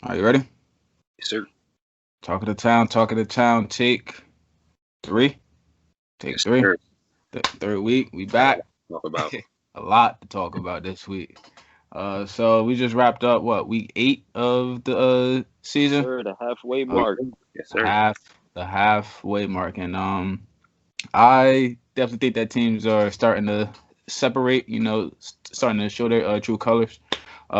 Are you ready? Yes, sir. Talk of the town, talk of the town. Take three. Take Yes, three. sir. The third week. We Got a lot back. to talk about. A lot to talk about this week. So we just wrapped up what week 8 of the Yes, season. sir. The halfway Uh, mark. Yes, sir. half the halfway mark, and I definitely think that teams are starting to separate. Starting to show their true colors.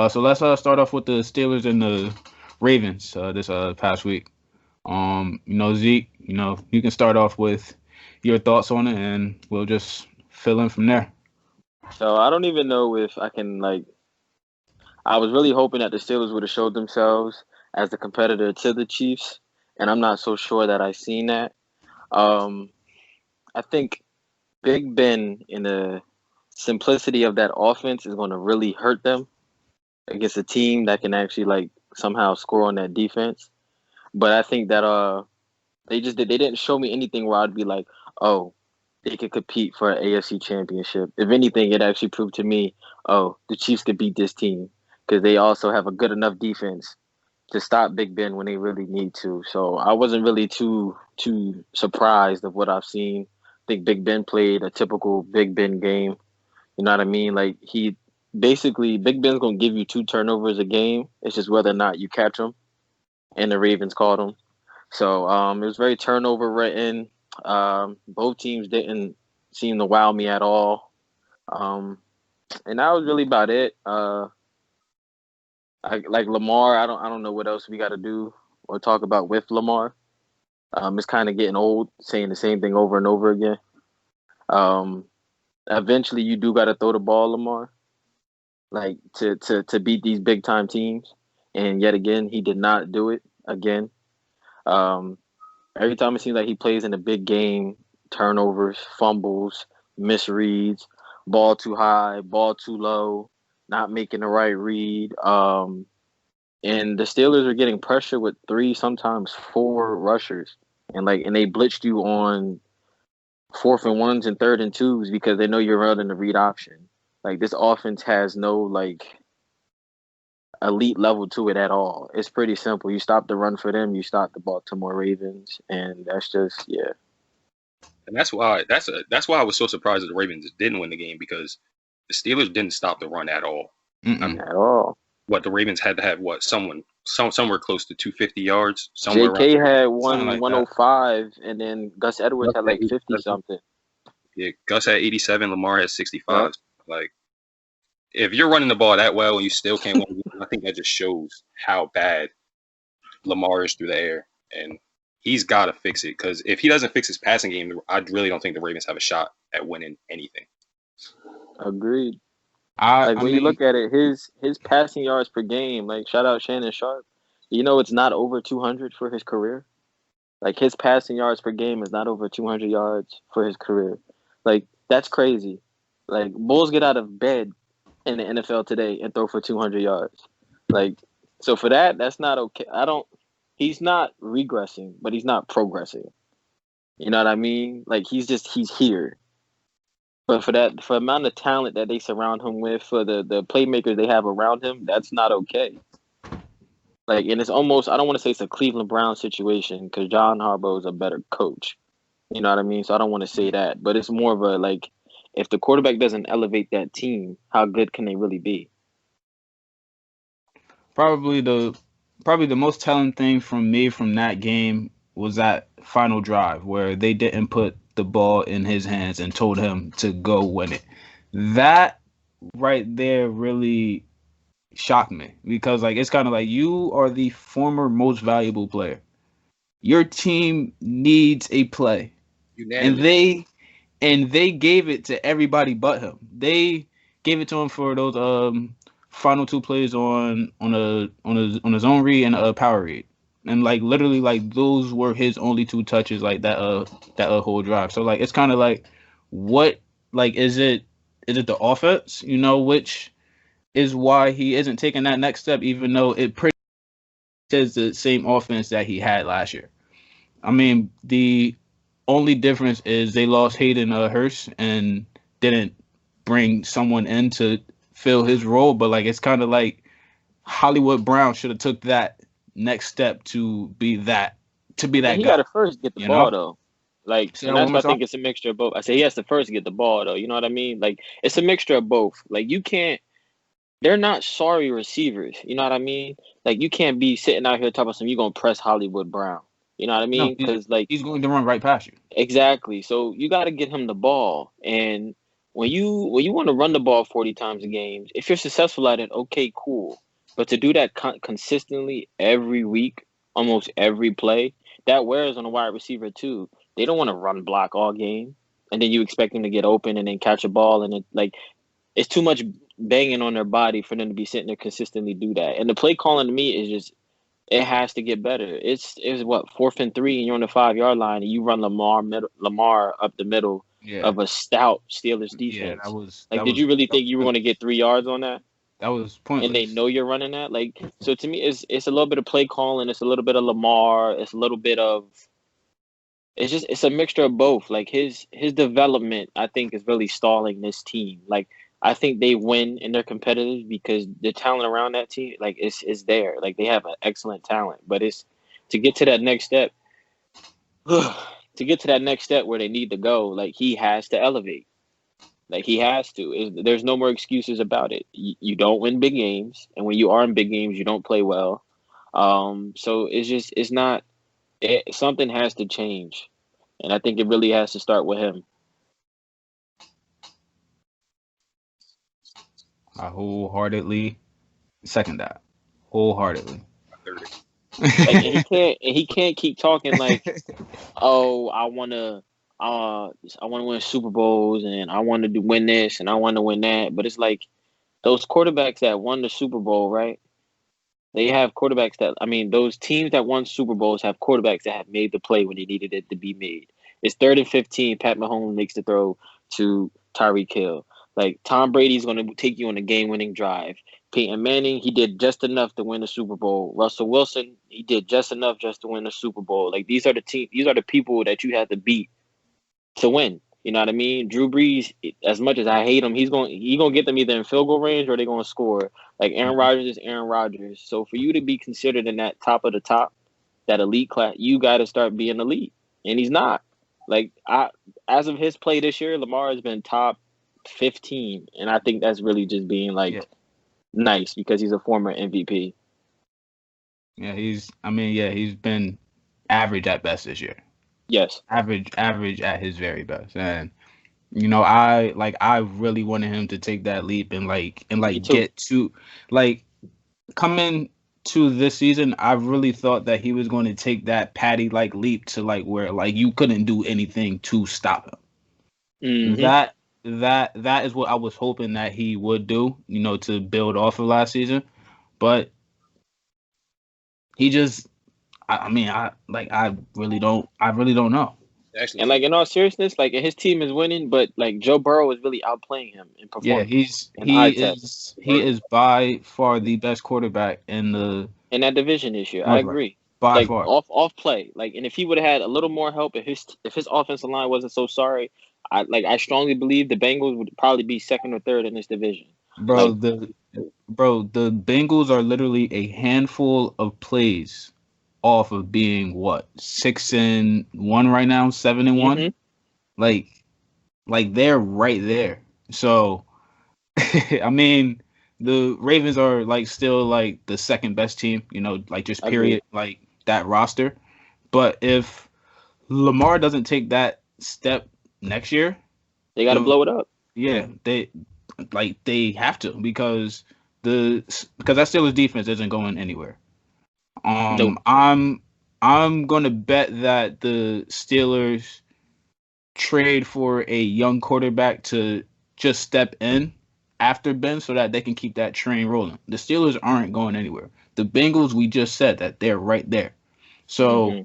So let's start off with the Steelers and the Ravens this past week. Zeke, you can start off with your thoughts on it, and we'll just fill in from there. So I don't even know if I can like. I was really hoping that the Steelers would have showed themselves as the competitor to the Chiefs, and I'm not so sure that I've seen that. Um, I think Big Ben in the simplicity of that offense is going to really hurt them against a team that can actually like somehow score on that defense. But I think that they didn't show me anything where I'd be like, oh, they could compete for an AFC championship. If anything, it actually proved to me, oh, the Chiefs could beat this team because they also have a good enough defense to stop Big Ben when they really need to. So I wasn't really too surprised of what I've seen. I think Big Ben played a typical Big Ben game. You know what I mean? Like he basically Big Ben's gonna give you two turnovers a game. It's just whether or not you catch them. And the Ravens caught them. So it was very turnover written. Both teams didn't seem to wow me at all. Um, and that was really about it. Like Lamar, I don't know what else we got to do or talk about with Lamar. It's kind of getting old saying the same thing over and over again. Um, Eventually, you do got to throw the ball, Lamar, like to beat these big time teams. And yet again, he did not do it again. Um, every time it seems like he plays in a big game, turnovers, fumbles, misreads, ball too high, ball too low, not making the right read. And the Steelers are getting pressure with three, sometimes four rushers, and they blitzed you on fourth and ones and third and twos because they know you're running the read option. Like this offense has no like elite level to it at all. It's pretty simple. You stop the run for them, you stop the Baltimore Ravens, and that's just yeah. And that's why I was so surprised that the Ravens didn't win the game because the Steelers didn't stop the run at all. I mean, Mm-mm. At all. what the Ravens had to have somewhere close to 250 yards somewhere around JK there. had Something like that. 105, and then Gus Edwards Gus had had like 50 87. something. Yeah, Gus had 87. Lamar had Yep, 65. Like if you're running the ball that well and you still can't win, I think that just shows how bad Lamar is through the air, and he's got to fix it because if he doesn't fix his passing game, I really don't think the Ravens have a shot at winning anything. agreed. I Like I when you mean, look at it, his passing yards per game, like shout out Shannon Sharp. You know it's not over 200 for his career. Like his passing yards per game is not over 200 yards for his career. Like that's crazy. Like Bulls get out of bed in the NFL today and throw for 200 yards. Like so for that, that's not okay. I don't. He's not regressing, but he's not progressing. You know what I mean? Like he's here. But for the amount of talent that they surround him with, for the playmakers they have around him, that's not okay. Like, and it's almost I don't want to say it's a Cleveland Brown situation because John Harbaugh is a better coach. You know what I mean? So I don't want to say that, but it's more of a like, if the quarterback doesn't elevate that team, how good can they really be? probably the probably the most telling thing from me from that game was that final drive where they didn't put the ball in his hands and told him to go win it. That right there really shocked me because like it's kind of like you are the former most valuable player. Your team needs a play, and Unanimous. they gave it to everybody but him. They gave it to him for those final two plays on his own read and a power read. And like literally like those were his only two touches like that whole drive. So like it's kind of like what like is it the offense, which is why he isn't taking that next step even though it pretty says the same offense that he had last year. I mean, the only difference is they lost Hayden Hurst and didn't bring someone in to fill his role. But like, it's kind of like Hollywood Brown should have took that next step to be that And he got guy. to first get the You ball know? though. Like, Say and that that's one why more I time. think it's a mixture of both. I say he has to first get the ball though. You know what I mean? Like, it's a mixture of both. Like, you can't. They're not sorry receivers. You know what I mean? Like, you can't be sitting out here talking about some you gonna press Hollywood Brown. You know what I No, mean? Because like he's going to run right past you. exactly. So you got to get him the ball. And when you want to run the ball 40 times a game, if you're successful at it, okay, cool. But to do that consistently every week, almost every play, that wears on a wide receiver too. They don't want to run block all game, and then you expect them to get open and then catch a ball, and it's too much banging on their body for them to be sitting there consistently do that. And the play calling to me is just it has to get better. It's what 4th and 3, and you're on the 5 yard line, and you run Lamar up the middle Yeah. of a stout Steelers Yeah, defense. Like, did you really think you were going to get 3 yards on that? that was And they pointless. know you're running that. Like, so to me, it's a little bit of play calling. It's a little bit of Lamar. It's a little bit of it's a mixture of both. Like his development, I think, is really stalling this team. Like I think they win and they're competitive because the talent around that team, like is there. Like they have an excellent talent, but it's to get to that next step. To get to that next step where they need to go, like he has to elevate. Like he has to. There's no more excuses about it. You don't win big games, and when you are in big games, you don't play well. So it's not. Something has to change, and I think it really has to start with him. I wholeheartedly second that. Wholeheartedly. Like, and he can't keep talking like, oh, I want to win Super Bowls and I want to win this and I want to win that. But it's like those quarterbacks that won the Super Bowl, right? They have quarterbacks that I mean, those teams that won Super Bowls have quarterbacks that have made the play when they needed it to be made. It's 3rd and 15. Pat Mahomes makes the throw to Tyreek Hill. Like Tom Brady's going to take you on a game-winning drive. Peyton Manning, he did just enough to win the Super Bowl. Russell Wilson, he did just enough just to win the Super Bowl. Like these are the people that you have to beat to win. You know what I mean? Drew Brees, as much as I hate him, he's gonna get them either in field goal range or they're gonna score. Like Aaron Rodgers is Aaron Rodgers. So for you to be considered in that top of the top, that elite class, you got to start being elite, and he's not. Like as of his play this year, Lamar has been top 15, and I think that's really just being Yeah. like nice because he's a former MVP. Yeah, he's been average at best this year. Yes, Average at his very best. And I really wanted him to take that leap and me too. get to like coming to this season. I really thought that he was going to take that Patty like leap to like where like you couldn't do anything to stop him. Hmm. That is what I was hoping that he would do, to build off of last season. But he just I really don't know. Actually, And like in all seriousness, like his team is winning, but like Joe Burrow is really outplaying him in Yeah, performance and eye test he is by far the best quarterback in the in that division this year. I Northwest. agree. By Like far. off play, like, and if he would have had a little more help, if his offensive line wasn't so sorry, I strongly believe the Bengals would probably be second or third in this division. Bro, Like, the Bengals are literally a handful of plays off of being what, 6-1 right now, 7-1? hmm Like they're right there. So I mean, the Ravens are like still like the second best team, like just agreed. period, like that roster. But if Lamar doesn't take that step next year, They got to the blow it up. yeah, they have to because that Steelers defense isn't going anywhere. Nope. I'm gonna bet that the Steelers trade for a young quarterback to just step in after Ben so that they can keep that train rolling. The Steelers aren't going anywhere. The Bengals, we just said that they're right there. So Hmm.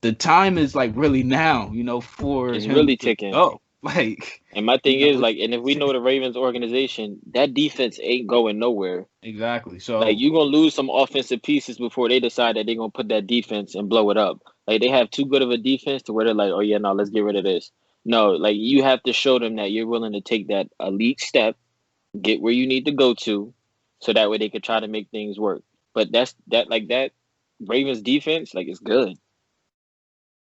the time is like really now, for It's him really to ticking. go. Like, And my thing is, it's like, and if we know the Ravens organization, that defense ain't going nowhere. exactly. Like, So you're gonna lose some offensive pieces before they decide that they're gonna put that defense and blow it up. Like, they have too good of a defense to where they're like, oh yeah, no, let's get rid of this. No, like you have to show them that you're willing to take that elite step, get where you need to go to, so that way they could try to make things work. But that Ravens defense, like, is good.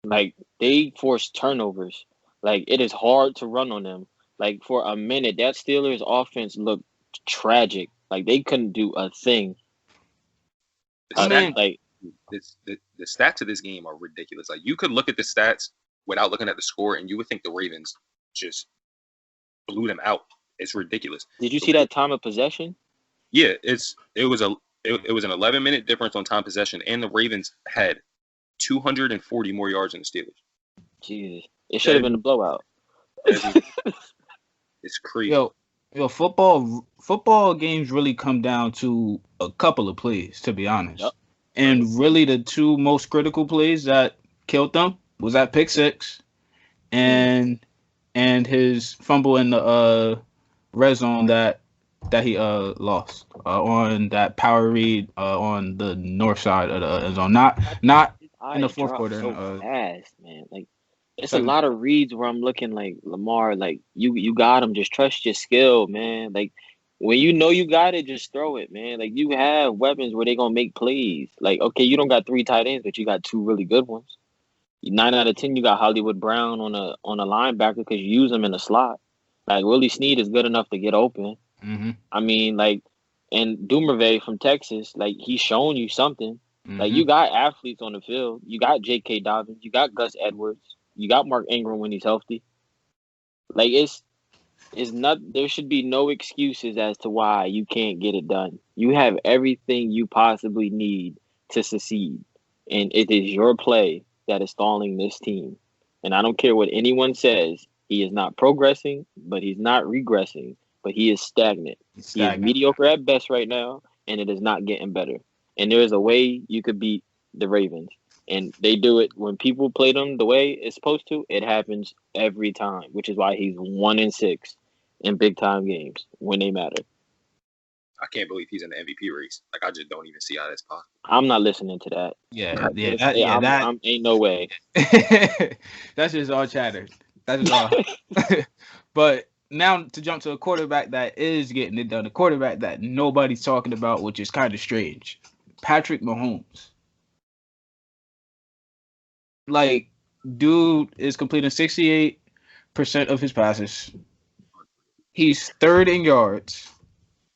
Like, they force turnovers. Like, it is hard to run on them. Like, for a minute, that Steelers offense looked tragic. Like, they couldn't do a thing. I mean, The stats of this game are ridiculous. Like, you could look at the stats without looking at the score, and you would think the Ravens just blew them out. It's ridiculous. Did you see that time of possession? Yeah, it was an 11-minute difference on time possession, and the Ravens had 240 more yards than the Steelers. Jesus, it should have been a blowout. It's crazy. Yo, football games really come down to a couple of plays, to be honest. Yep. And really, the two most critical plays that killed them was that pick six, and his fumble in the red zone that he lost on that power read on the north side of the end zone. Not in the fourth quarter. So fast, man. Like, it's a lot of reads where I'm looking like, Lamar, like, you got him. Just trust your skill, man. Like, when you know you got it, just throw it, man. Like, you have weapons where they gonna make plays. Like, okay, you don't got 3 tight ends, but you got 2 really good ones. 9 out of 10, you got Hollywood Brown on a linebacker because you use him in the slot. Like, Willie Snead is good enough to get open. Mm-hmm. I mean, like, and Dumerve from Texas, like, he's shown you something. Mm-hmm. Like, you got athletes on the field. You got J.K. Dobbins. You got Gus Edwards. You got Mark Ingram when he's healthy. Like, it's not. There should be no excuses as to why you can't get it done. You have everything you possibly need to succeed, and it is your play that is stalling this team. And I don't care what anyone says. He is not progressing, but he's not regressing. But he is stagnant. He is mediocre at best right now, and it is not getting better. And there is a way you could beat the Ravens. And they do it when people play them the way it's supposed to. It happens every time, which is why he's 1-6 in big time games when they matter. I can't believe he's in the MVP race. Like, I just don't even see how that's possible. I'm not listening to that. That ain't no way. That's just all chatter. That's just all. But now to jump to a quarterback that is getting it done, a quarterback that nobody's talking about, which is kind of strange. Patrick Mahomes. Like, dude is completing 68% of his passes. He's third in yards.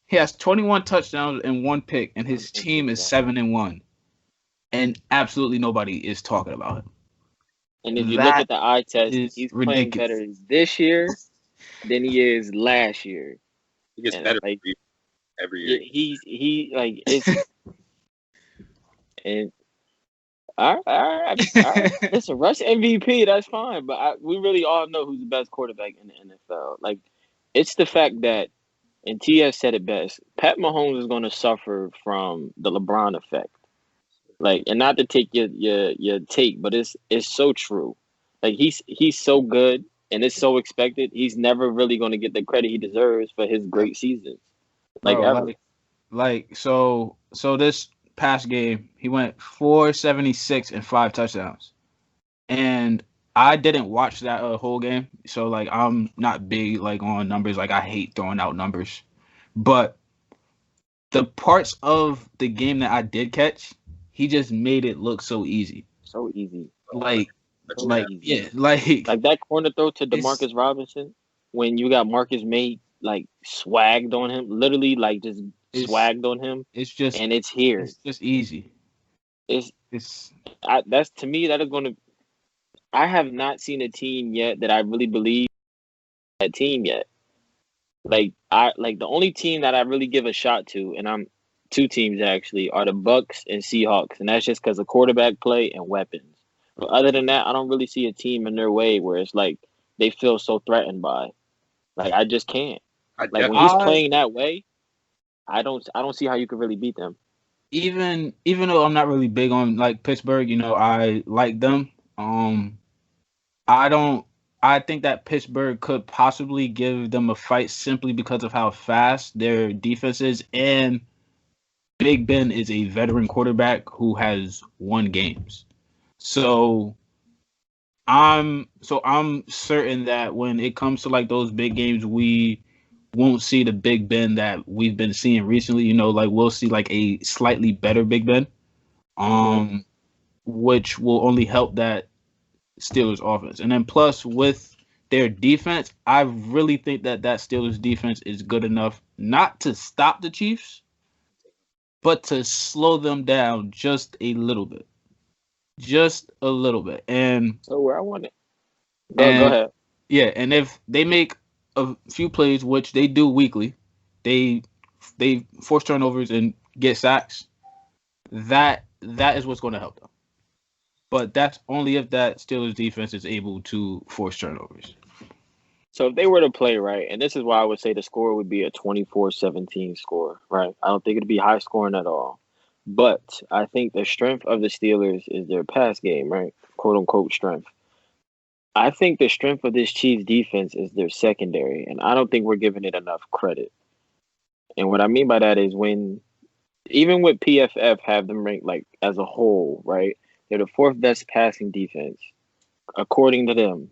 He has 21 touchdowns and 1 pick, and his team is 7-1. And absolutely nobody is talking about him. And if you look at the eye test, he's playing better this year than he is last year. He gets better every year. He like it's and all right. Listen, Russ MVP, that's fine, but we really all know who's the best quarterback in the NFL. Like, it's the fact that, and TS said it best, Pat Mahomes is going to suffer from the LeBron effect. Like, and not to take your take, but it's so true. Like, he's so good, and it's so expected. He's never really going to get the credit he deserves for his great seasons. Like, ever. So this past game, he went 476 and 5 touchdowns. And I didn't watch that whole game, so like I'm not big like on numbers. Like, I hate throwing out numbers, but the parts of the game that I did catch, he just made it look so easy. So easy. Like that corner throw to DeMarcus Robinson when you got Marcus May like swagged on him, literally like just swagged on him. It's just, and it's here. It's just easy. That's, to me, that is going to. I have not seen a team yet that I really believe that team yet. Like, the only team that I really give a shot to, and I'm 2 teams actually, are the Bucks and Seahawks, and that's just because of quarterback play and weapons. But other than that, I don't really see a team in their way where it's like they feel so threatened by. Like, I just can't. Like, when he's playing that way, I don't see how you could really beat them. Even though I'm not really big on like Pittsburgh, I like them. I think that Pittsburgh could possibly give them a fight simply because of how fast their defense is, and Big Ben is a veteran quarterback who has won games. So I'm certain that when it comes to like those big games, we won't see the Big Ben that we've been seeing recently. You know, like we'll see like a slightly better Big Ben, which will only help that Steelers offense. And then plus with their defense, I really think that Steelers defense is good enough not to stop the Chiefs, but to slow them down just a little bit. Just a little bit. And So where I want it. Go ahead. yeah, and if they make a few plays, which they do weekly, they force turnovers and get sacks, that is what's going to help them. But that's only if that Steelers defense is able to force turnovers. So if they were to play right, and this is why I would say the score would be a 24-17 score, right? I don't think it'd be high scoring at all. But I think the strength of the Steelers is their pass game, right? Quote unquote strength. I think the strength of this Chiefs defense is their secondary, and I don't think we're giving it enough credit. And what I mean by that is when, even with PFF have them ranked like as a whole, right? They're the fourth best passing defense, according to them,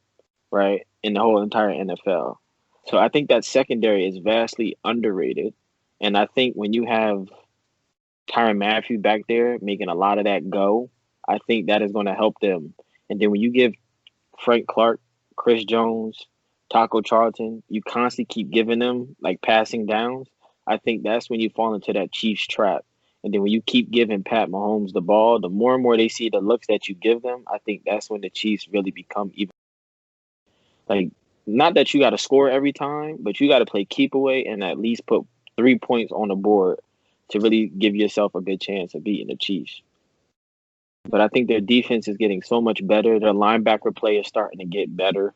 right? In the whole entire NFL. So I think that secondary is vastly underrated. And I think when you have Tyrann Mathieu back there making a lot of that go, I think that is going to help them. And then when you give Frank Clark, Chris Jones, Taco Charlton, you constantly keep giving them like passing downs, I think that's when you fall into that Chiefs trap. And then when you keep giving Pat Mahomes the ball, the more and more they see the looks that you give them, I think that's when the Chiefs really become even. Like, not that you got to score every time, but you got to play keep away and at least put 3 points on the board to really give yourself a good chance of beating the Chiefs. But I think their defense is getting so much better. Their linebacker play is starting to get better.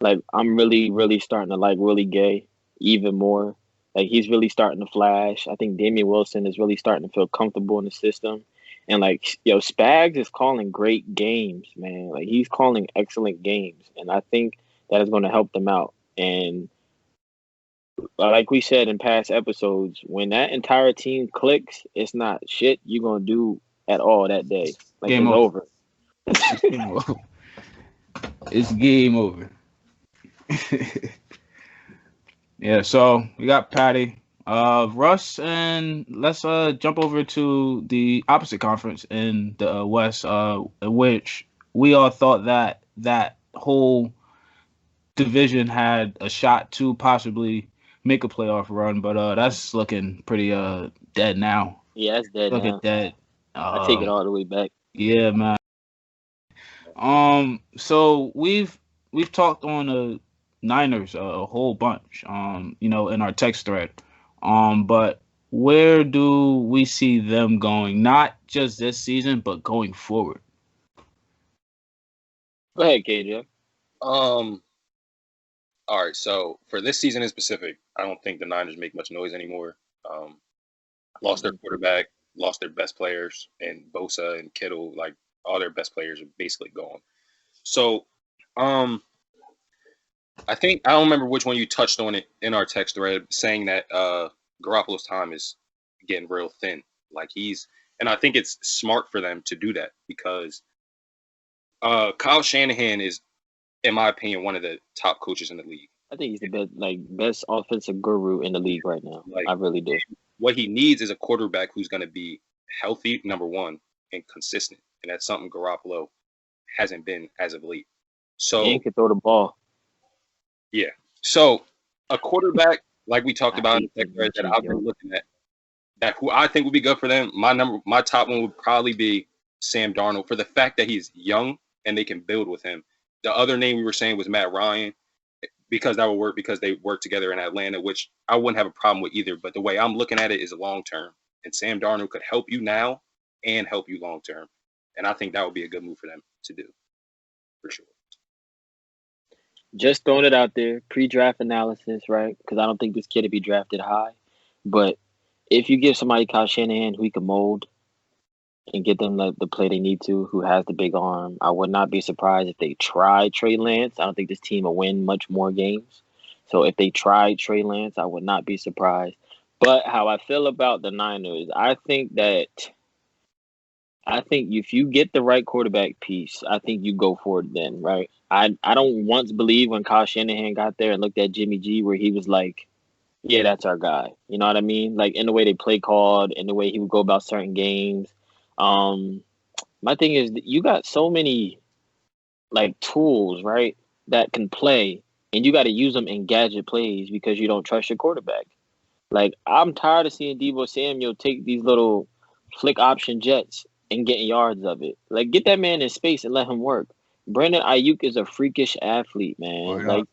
Like, I'm really, really starting to like Willie Gay even more. Like, he's really starting to flash. I think Damian Wilson is really starting to feel comfortable in the system. And, like, Spags is calling great games, man. Like, he's calling excellent games. And I think that is going to help them out. And like we said in past episodes, when that entire team clicks, it's not shit you're going to do at all that day. Like, Game it's over. It's game over. It's game over. Yeah, so we got Patty, Russ, and let's jump over to the opposite conference in the West, in which we all thought that whole division had a shot to possibly make a playoff run, but that's looking pretty dead now. Yeah, it's dead Looking now. dead. I take it all the way back. Yeah, man. So we've talked on the Niners a whole bunch, in our text thread. But where do we see them going? Not just this season, but going forward. Go ahead, KJ. All right, so for this season in specific, I don't think the Niners make much noise anymore. Lost their quarterback, lost their best players, and Bosa and Kittle, like all their best players are basically gone. So, I don't remember which one you touched on it in our text thread, saying that Garoppolo's time is getting real thin. Like and I think it's smart for them to do that because Kyle Shanahan is, in my opinion, one of the top coaches in the league. I think he's the best offensive guru in the league right now. I really do. What he needs is a quarterback who's going to be healthy, number one, and consistent, and that's something Garoppolo hasn't been as of late. So he can throw the ball. Yeah. So a quarterback, like we talked about in the thread that I've been looking at, that who I think would be good for them. My top one would probably be Sam Darnold for the fact that he's young and they can build with him. The other name we were saying was Matt Ryan because that would work because they work together in Atlanta, which I wouldn't have a problem with either. But the way I'm looking at it is long term, and Sam Darnold could help you now and help you long term, and I think that would be a good move for them to do for sure. Just throwing it out there, pre-draft analysis, right? Because I don't think this kid would be drafted high. But if you give somebody Kyle Shanahan who he can mold and get them the play they need to, who has the big arm, I would not be surprised if they tried Trey Lance. I don't think this team will win much more games. So if they tried Trey Lance, I would not be surprised. But how I feel about the Niners, I think if you get the right quarterback piece, I think you go for it then, right? I don't once believe when Kyle Shanahan got there and looked at Jimmy G where he was like, yeah, that's our guy. You know what I mean? Like in the way they play called, in the way he would go about certain games. Um, my thing is you got so many like tools, right, that can play, and you got to use them in gadget plays because you don't trust your quarterback. Like I'm tired of seeing Debo Samuel take these little flick option jets and getting yards of it. Like get that man in space and let him work. Brandon Ayuk is a freakish athlete, man. Word up.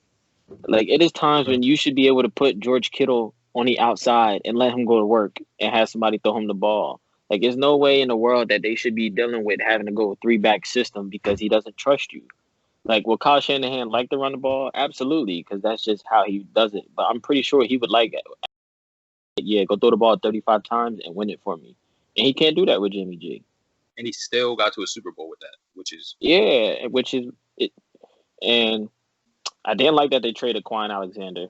Like it is times when you should be able to put George Kittle on the outside and let him go to work and have somebody throw him the ball. Like there's no way in the world that they should be dealing with having to go a three back system because he doesn't trust you. Like, will Kyle Shanahan like to run the ball? Absolutely, because that's just how he does it. But I'm pretty sure he would like it. Yeah, go throw the ball 35 times and win it for me. And he can't do that with Jimmy G. And he still got to a Super Bowl with that, which is Yeah, which is it. And I didn't like that they traded Quan Alexander.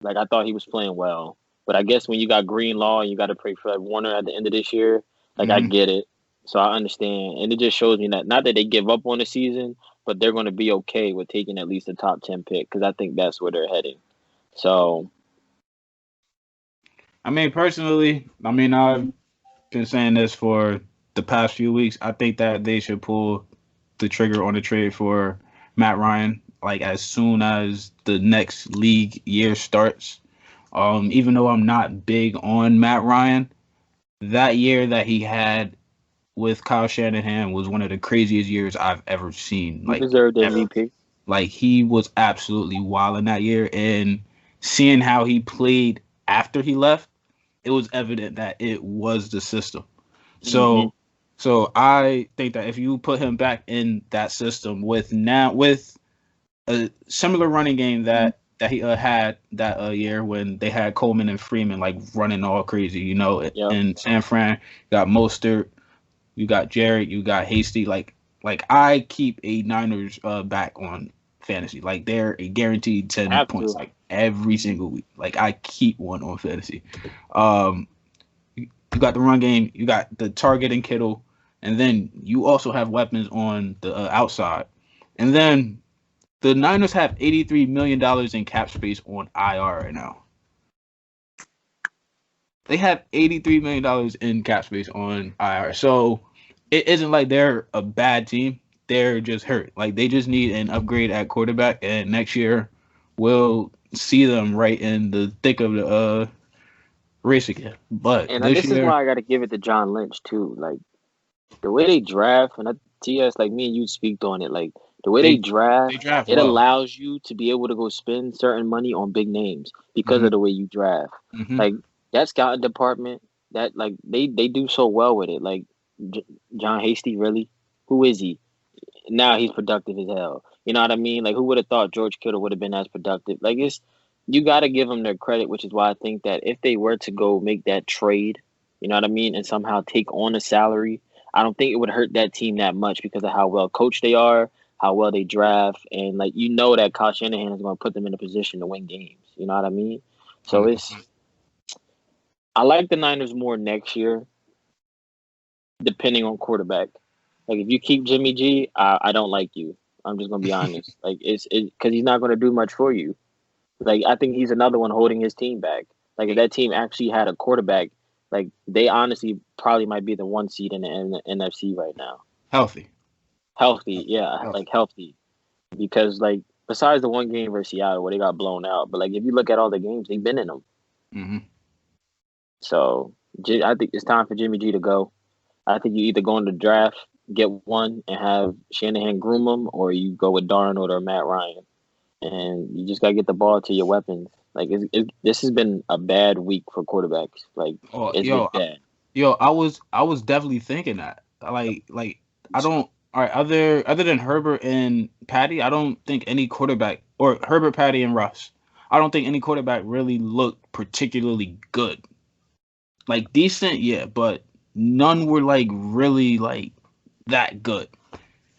Like, I thought he was playing well. But I guess when you got Greenlaw and you got to pray for Warner at the end of this year, like, I get it. So I understand. And it just shows me that not that they give up on the season, but they're going to be okay with taking at least a top 10 pick because I think that's where they're heading. So, I mean, personally, I've been saying this for the past few weeks. I think that they should pull the trigger on the trade for Matt Ryan, like as soon as the next league year starts. Even though I'm not big on Matt Ryan, that year that he had with Kyle Shanahan was one of the craziest years I've ever seen. he Like deserved ever. MVP. Like he was absolutely wild in that year, and seeing how he played after he left, it was evident that it was the system. Mm-hmm. So I think that if you put him back in that system with a similar running game that he had that year when they had Coleman and Freeman like running all crazy, Yep. in San Fran, you got Mostert, you got Jarrett, you got Hasty. Like I keep a Niners back on fantasy. Like they're a guaranteed 10 Have points to. like every single week. Like I keep one on fantasy. Um, you got the run game, you got the target and Kittle, and then you also have weapons on the outside. And then the Niners have $83 million in cap space on IR right now. They have $83 million in cap space on IR. So it isn't like they're a bad team. They're just hurt. Like they just need an upgrade at quarterback, and next year we'll see them right in the thick of the race again. But And this this is year, why I got to give it to John Lynch, too. Like, the way they draft, and TS, like me and you speak on it, like, the way they they draft, draft it well. allows you to be able to go spend certain money on big names because Mm-hmm. of the way you draft. Mm-hmm. Like, that scouting department, that, like, they do so well with it. Like, John Hasty, really? Who is he? Now he's productive as hell. You know what I mean? Like, who would have thought George Kittle would have been as productive? Like, you got to give them their credit, which is why I think that if they were to go make that trade, you know what I mean, and somehow take on a salary, I don't think it would hurt that team that much because of how well coached they are, how well they draft, and like that Kyle Shanahan is going to put them in a position to win games. You know what I mean? So 100%. I like the Niners more next year, depending on quarterback. Like if you keep Jimmy G, I don't like you. I'm just gonna be honest. Like it's because he's not gonna do much for you. Like I think he's another one holding his team back. Like if that team actually had a quarterback, like they honestly probably might be the one seed in the NFC right now. Healthy. Healthy, yeah, Healthy. like healthy. Because like besides the one game versus Seattle where they got blown out, but like if you look at all the games, they've been in them. Mm-hmm. So I think it's time for Jimmy G to go. I think you either go in the draft, get one, and have Shanahan groom them, or you go with Darnold or Matt Ryan, and you just gotta get the ball to your weapons. Like this has been a bad week for quarterbacks. Like Oh, it's been bad. I was definitely thinking that. Like I don't. All right, other than Herbert and Patty, I don't think any quarterback or Herbert, Patty, and Russ. I don't think any quarterback really looked particularly good. Like decent, yeah, but none were like really like that good.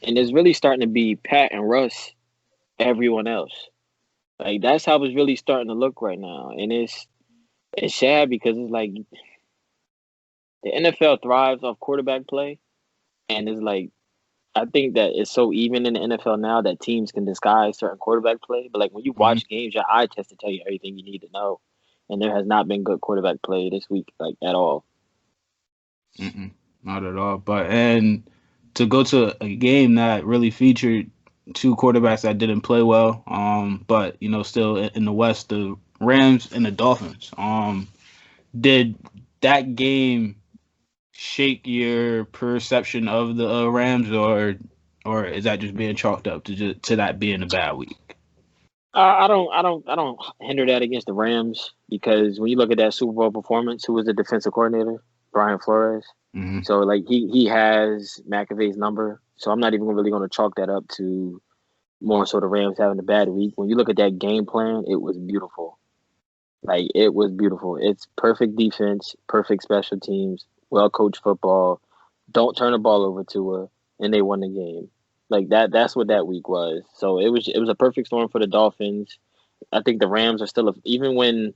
And it's really starting to be Pat and Russ, everyone else. Like that's how it's really starting to look right now, and it's sad because it's like the NFL thrives off quarterback play, and it's like I think that it's so even in the NFL now that teams can disguise certain quarterback play. But like when you Hmm. watch games, your eye test to tell you everything you need to know. and there has not been good quarterback play this week, like at all. Not at all. And to go to a game that really featured two quarterbacks that didn't play well, but still in the West, the Rams and the Dolphins. Did that game shake your perception of the Rams, or is that just being chalked up to that being a bad week? I don't hinder that against the Rams because when you look at that Super Bowl performance, who was the defensive coordinator? Brian Flores. Mm-hmm. So like he has McAvey's number. So I'm not even really going to chalk that up to more so the Rams having a bad week. When you look at that game plan, it was beautiful. Like it was beautiful. It's perfect defense, perfect special teams, well coached football. Don't turn the ball over to her, and they won the game. Like that's what that week was. So it was a perfect storm for the Dolphins. I think the Rams are still even when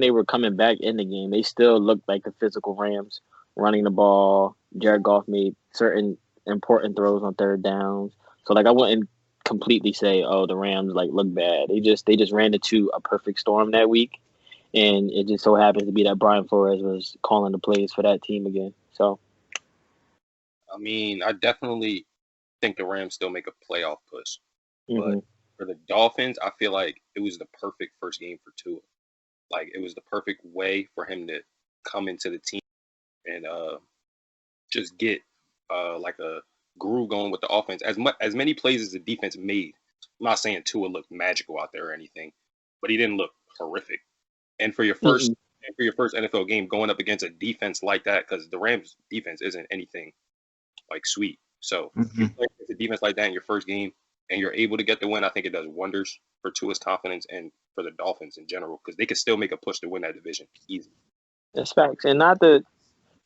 they were coming back in the game, they still looked like the physical Rams running the ball. Jared Goff made certain important throws on third downs. So like I wouldn't completely say, oh, the Rams like look bad. They just ran into a perfect storm that week, and it just so happens to be that Brian Flores was calling the plays for that team again. So, I mean, I definitely think the Rams still make a playoff push, but for the Dolphins, I feel like it was the perfect first game for Tua. Like it was the perfect way for him to come into the team and just get like a groove going with the offense. As many plays as the defense made, I'm not saying Tua looked magical out there or anything, but he didn't look horrific. And for your first NFL game going up against a defense like that, because the Rams defense isn't anything like sweet. So if you play against a defense like that in your first game and you're able to get the win, I think it does wonders for Tua's confidence and for the Dolphins in general, because they could still make a push to win that division easy. That's facts. And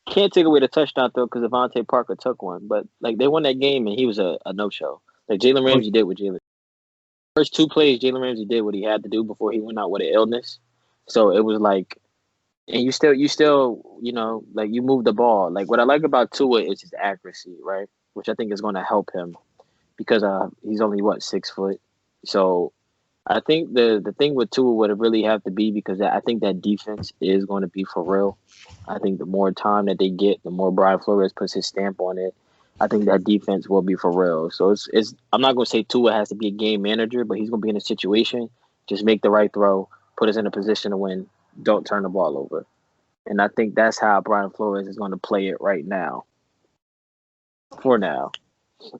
can't take away the touchdown though, because Devontae Parker took one. But like they won that game and he was a no-show. Like Jalen Ramsey did what Jalen. First two plays, Jalen Ramsey did what he had to do before he went out with an illness. So it was like, and you still, like you move the ball. Like what I like about Tua is his accuracy, right? Which I think is going to help him because he's only 6 foot. So I think the thing with Tua would really have to be, because I think that defense is going to be for real. I think the more time that they get, the more Brian Flores puts his stamp on it. I think that defense will be for real. So it's I'm not going to say Tua has to be a game manager, but he's going to be in a situation, just make the right throw, put us in a position to win, don't turn the ball over. And I think that's how Brian Flores is going to play it right now. For now.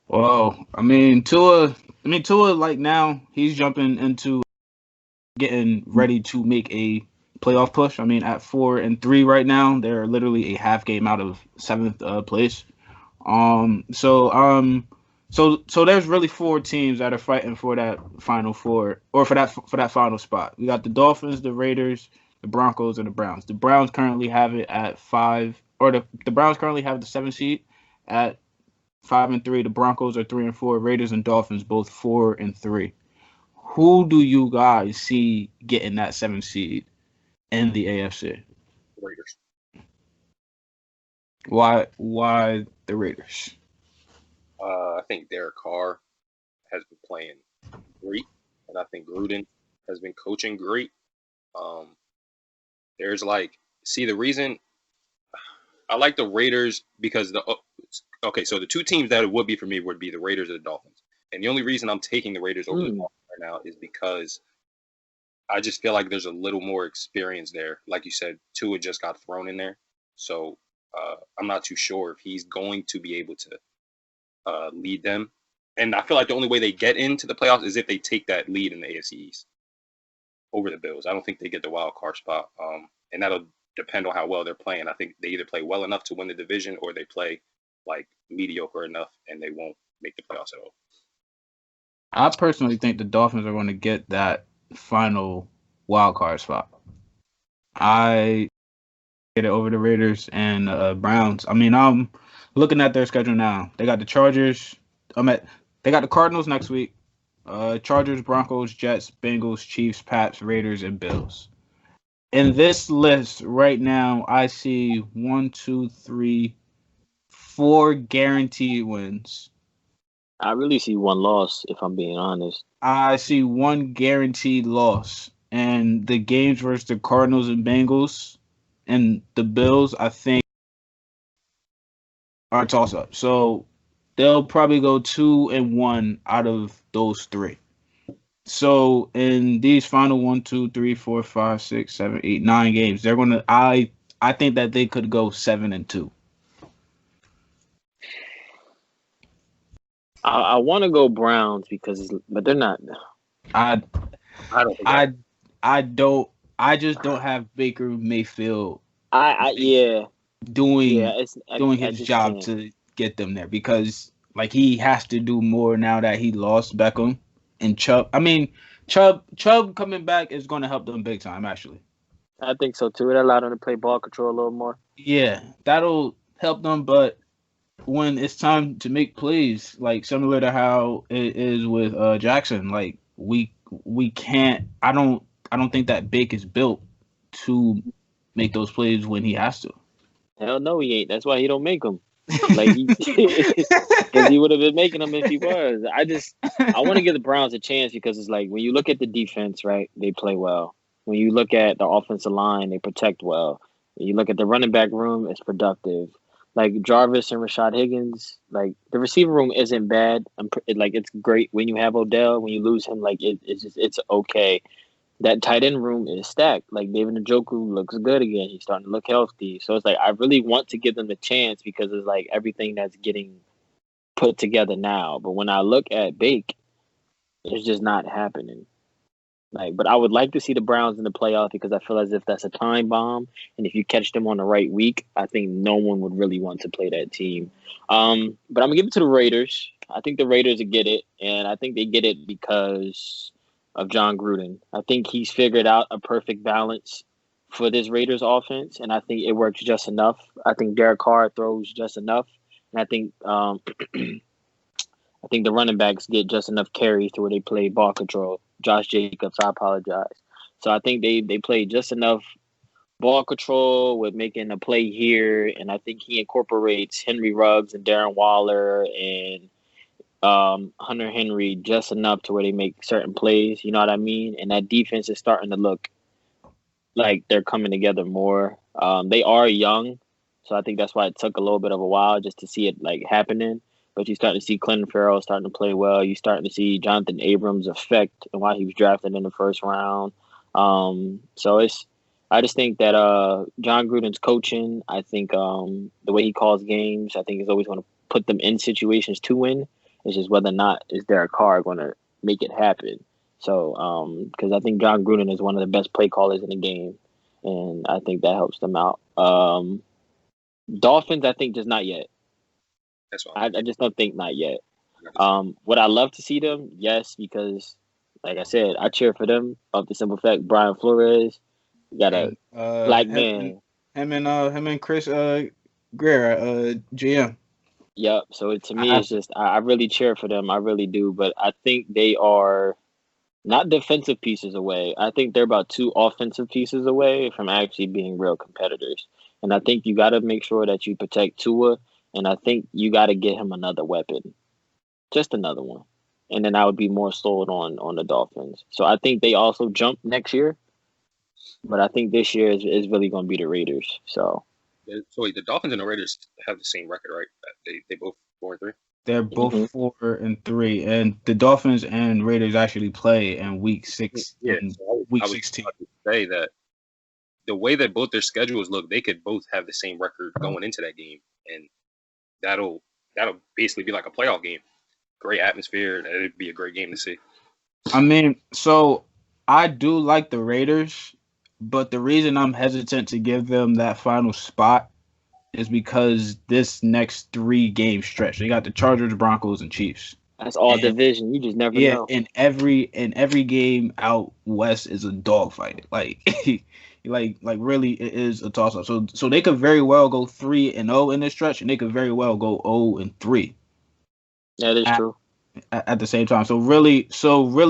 Well, Tua, like now he's jumping into getting ready to make a playoff push. At 4-3 right now, they're literally a half game out of 7th place. So there's really 4 teams that are fighting for that final 4, or for that final spot. We got the Dolphins, the Raiders, the Broncos, and the Browns. The Browns currently have it at 5, or the Browns currently have the 7th seed at 5-3. The Broncos are 3-4. Raiders and Dolphins both 4-3. Who do you guys see getting that 7th seed in the AFC? Raiders. Why the Raiders? I think Derek Carr has been playing great, and I think Gruden has been coaching great. There's the reason I like the Raiders because so the 2 teams that it would be for me would be the Raiders or the Dolphins. And the only reason I'm taking the Raiders over the Dolphins right now is because I just feel like there's a little more experience there. Like you said, Tua just got thrown in there. So I'm not too sure if he's going to be able to lead them. And I feel like the only way they get into the playoffs is if they take that lead in the AFC East over the Bills. I don't think they get the wild card spot. And that'll depend on how well they're playing. I think they either play well enough to win the division or they play mediocre enough and they won't make the playoffs at all. I personally think the Dolphins are going to get that final wild card spot. I get it over the Raiders and Browns. I'm looking at their schedule now. They got the Chargers. They got the Cardinals next week. Chargers, Broncos, Jets, Bengals, Chiefs, Pats, Raiders, and Bills. In this list right now, I see 1, 2, 3, 4 guaranteed wins. I really see 1 loss, if I'm being honest. I see 1 guaranteed loss and the games versus the Cardinals and Bengals and the Bills, I think, are toss up. So they'll probably go 2-1 out of those three. So in these final 1, 2, 3, 4, 5, 6, 7, 8, 9 games, they're gonna. I think that they could go 7-2. I want to go Browns but they're not. I I don't think I I don't. I just don't have Baker Mayfield Yeah, doing doing I his just job can't. to get them there because like he has to do more now that he lost Beckham and Chubb. I mean, Chubb coming back is going to help them big time. Actually, I think so too. It allowed them to play ball control a little more. yeah, that'll help them. But when it's time to make plays, like similar to how it is with Jackson, like we can't. I don't think that Bake is built to make those plays when he has to. Hell no, he ain't. That's why he don't make them. Like because he would have been making them if he was. I want to give the Browns a chance because it's like when you look at the defense, right? They play well. When you look at the offensive line, they protect well. When you look at the running back room, it's productive. Like Jarvis and Rashad Higgins, like the receiver room isn't bad. Like it's great when you have Odell. When you lose him, like it's okay. That tight end room is stacked. Like David Njoku looks good again. He's starting to look healthy. So it's like I really want to give them a chance because it's like everything that's getting put together now. But when I look at Bake, it's just not happening. Like, but I would like to see the Browns in the playoff because I feel as if that's a time bomb, and if you catch them on the right week, I think no one would really want to play that team. But I'm gonna give it to the Raiders. I think the Raiders will get it, and I think they get it because of John Gruden. I think he's figured out a perfect balance for this Raiders offense, and I think it works just enough. I think Derek Carr throws just enough, and I think I think the running backs get just enough carries to where they play ball control. Josh Jacobs, I apologize. So I think they play just enough ball control with making a play here, and I think he incorporates Henry Ruggs and Darren Waller and Hunter Henry just enough to where they make certain plays. You know what I mean? And that defense is starting to look like they're coming together more. They are young, so I think that's why it took a little bit of a while just to see it like happening. But you starting to see Clinton Farrell starting to play well. You starting to see Jonathan Abrams' effect and why he was drafted in the first round. I just think that John Gruden's coaching. I think the way he calls games. I think he's always going to put them in situations to win. It's just whether or not is Derek Carr going to make it happen. So, because I think John Gruden is one of the best play callers in the game, and I think that helps them out. Dolphins, I think just not yet. that's why. I just don't think not yet. Would I love to see them? Yes, because like I said, I cheer for them of the simple fact Brian Flores got a And black man. him and Chris Greer, GM. Yep. So to me, I, it's just I really cheer for them. I really do. But I think they are not defensive pieces away. I think they're about two offensive pieces away from actually being real competitors. And I think you got to make sure that you protect Tua. And I think you got to get him another weapon, just another one. And then I would be more sold on the Dolphins. So I think they also jump next year. But I think this year is really going to be the Raiders. So So wait, the Dolphins and the Raiders have the same record, right? They both 4-3. they're both mhm. 4-3, and the Dolphins and Raiders actually play in week six Yeah, and so week I was 16. about to say that the way that both their schedules look, they could both have the same record going into that game, and that'll basically be like a playoff game. Great atmosphere. It'd be a great game to see. I mean, so I do like the Raiders, but the reason I'm hesitant to give them that final spot is because this next 3 game stretch, they got the Chargers, Broncos, and Chiefs. That's all And division. You just never yeah, know. in every game out west is a dogfight. Like like really it is a toss up. So they could very well go 3-0 in this stretch, and they could very well go 0-3 That is at, true. at the same time. So really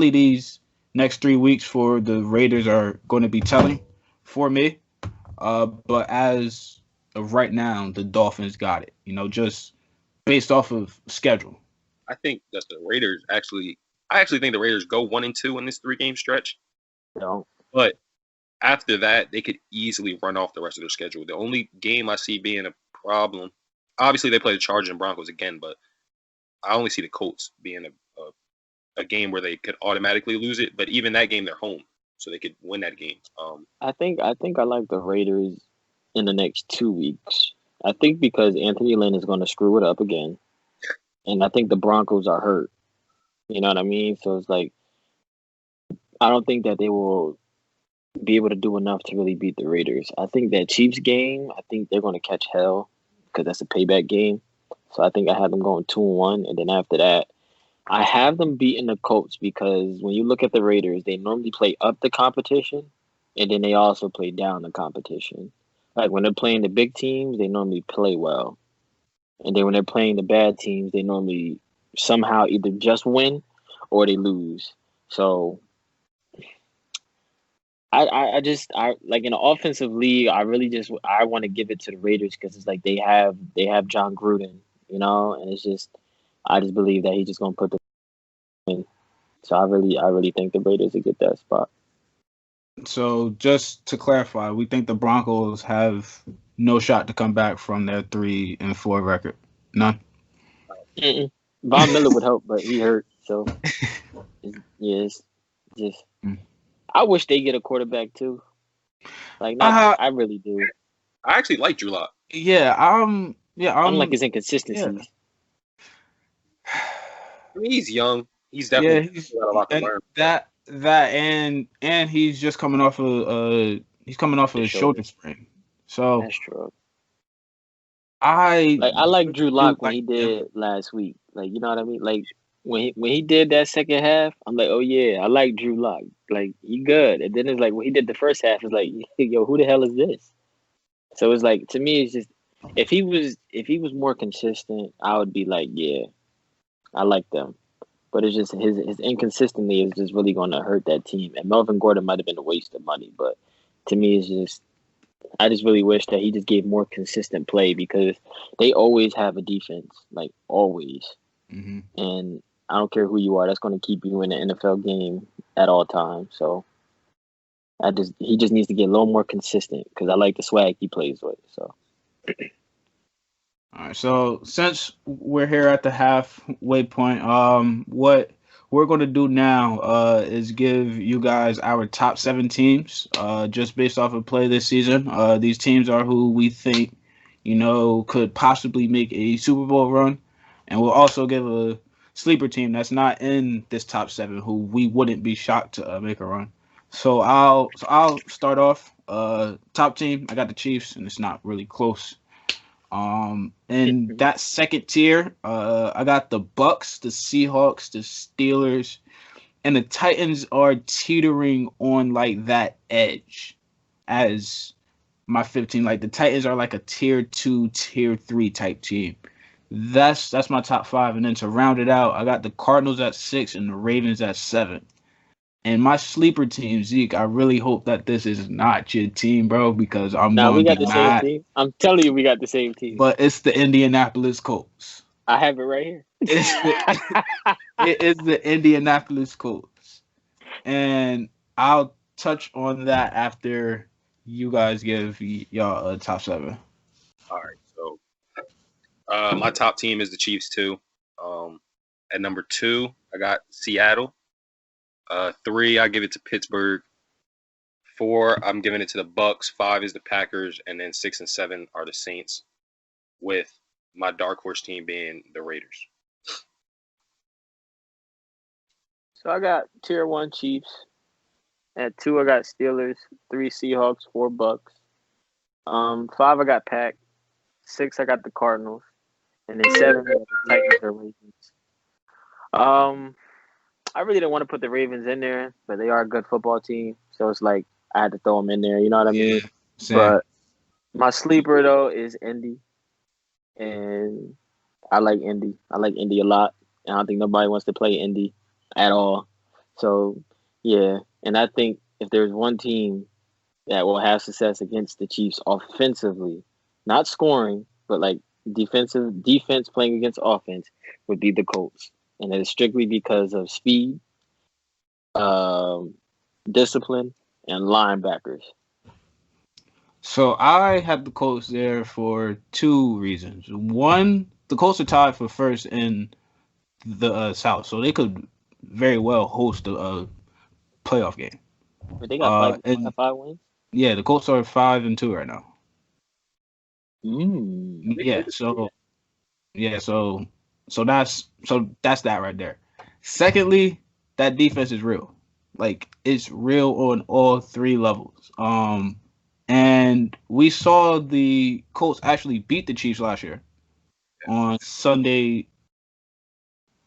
these next 3 weeks for the Raiders are going to be telling for me. But as of right now, the Dolphins got it. Just based off of schedule. I think that the Raiders I actually think the Raiders go 1-2 in this 3-game stretch. You know? But after that, they could easily run off the rest of their schedule. The only game I see being a problem, obviously they play the Chargers and Broncos again, but I only see the Colts being a game where they could automatically lose it. But even that game, they're home, so they could win that game. I like the Raiders in the next 2 weeks. I think because Anthony Lynn is going to screw it up again, and I think the Broncos are hurt. You know what I mean? So it's like I don't think that they will be able to do enough to really beat the Raiders. I think that Chiefs game, I think they're going to catch hell because that's a payback game. So I think I have them going 2-1, and then after that, I have them beating the Colts because when you look at the Raiders, they normally play up the competition, and then they also play down the competition. Like when they're playing the big teams, they normally play well, and then when they're playing the bad teams, they normally somehow either just win or they lose. So I like in an offensive league, I really just I want to give it to the Raiders because it's like they have John Gruden, and it's just I just believe that he's just gonna put the in. So I really think the Raiders will get that spot. So just to clarify, we think the Broncos have no shot to come back from their 3-4 record. None. Mm-mm. Von Miller would help, but he hurt. So it's just Mm. I wish they get a quarterback too. Like I really do. I actually like Drew Lock. Yeah, Unlike his inconsistencies. I mean, he's young. He's Yeah, definitely he's got a lot to and learn. that and he's just coming off a shoulder sprain. So That's true. I Like I like Drew do Lock when like he him. did last week. Like you know what I mean? Like when he did that second half, I'm like, oh yeah, I like Drew Lock. Like he good. And then it's like when he did the first half, it's like, yo, who the hell is this? So it's like to me, it's just if he was more consistent, I would be like, yeah, I like them. But it's just his inconsistency is just really going to hurt that team. And Melvin Gordon might have been a waste of money, but to me, it's just I just really wish that he just gave more consistent play because they always have a defense, like always. Mm-hmm. And I don't care who you are, that's going to keep you in the NFL game at all times. So he just needs to get a little more consistent because I like the swag he plays with. So All right, so since we're here at the halfway point, what we're going to do now is give you guys our top 7 teams, just based off of play this season. These teams are who we think, could possibly make a Super Bowl run, and we'll also give a sleeper team that's not in this top 7 who we wouldn't be shocked to make a run. So I'll start off. Top team, I got the Chiefs, and it's not really close. In that second tier, I got the Bucks, the Seahawks, the Steelers, and the Titans are teetering on like that edge as my 15. Like the Titans are like a tier 2, tier 3 type team. That's my top 5, and then to round it out, I got the Cardinals at 6 and the Ravens at 7. And my sleeper team, Zeke, I really hope that this is not your team, bro, because I'm now we going to got be the same mad. team. I'm telling you, we got the same team. But it's the Indianapolis Colts. I have it right here. It is the Indianapolis Colts. And I'll touch on that after you guys give y'all a top 7. All right, so my top team is the Chiefs too. At number 2, I got Seattle. 3, I give it to Pittsburgh. 4, I'm giving it to the Bucks. 5 is the Packers, and then 6 and 7 are the Saints, with my dark horse team being the Raiders. So I got tier 1 Chiefs. At 2, I got Steelers. 3, Seahawks. 4, Bucks. 5, I got Pack. 6, I got the Cardinals. And then 7, I got the Titans or Ravens. I really didn't want to put the Ravens in there, but they are a good football team. So it's like I had to throw them in there. You know what I mean? Same. But my sleeper, though, is Indy. And I like Indy. I like Indy a lot. And I don't think nobody wants to play Indy at all. So, yeah. And I think if there's one team that will have success against the Chiefs offensively, not scoring, but like defense playing against offense, would be the Colts. And it is strictly because of speed, discipline, and linebackers. So I had the Colts there for two reasons. One, the Colts are tied for first in the South, so they could very well host a playoff game. But they got five. And Got 5 wins. yeah, the Colts are 5-2 right now. Mm. Yeah, so yeah, so that's that right there. Secondly, that defense is real. Like it's real on all three levels. And we saw the Colts actually beat the Chiefs last year on Sunday.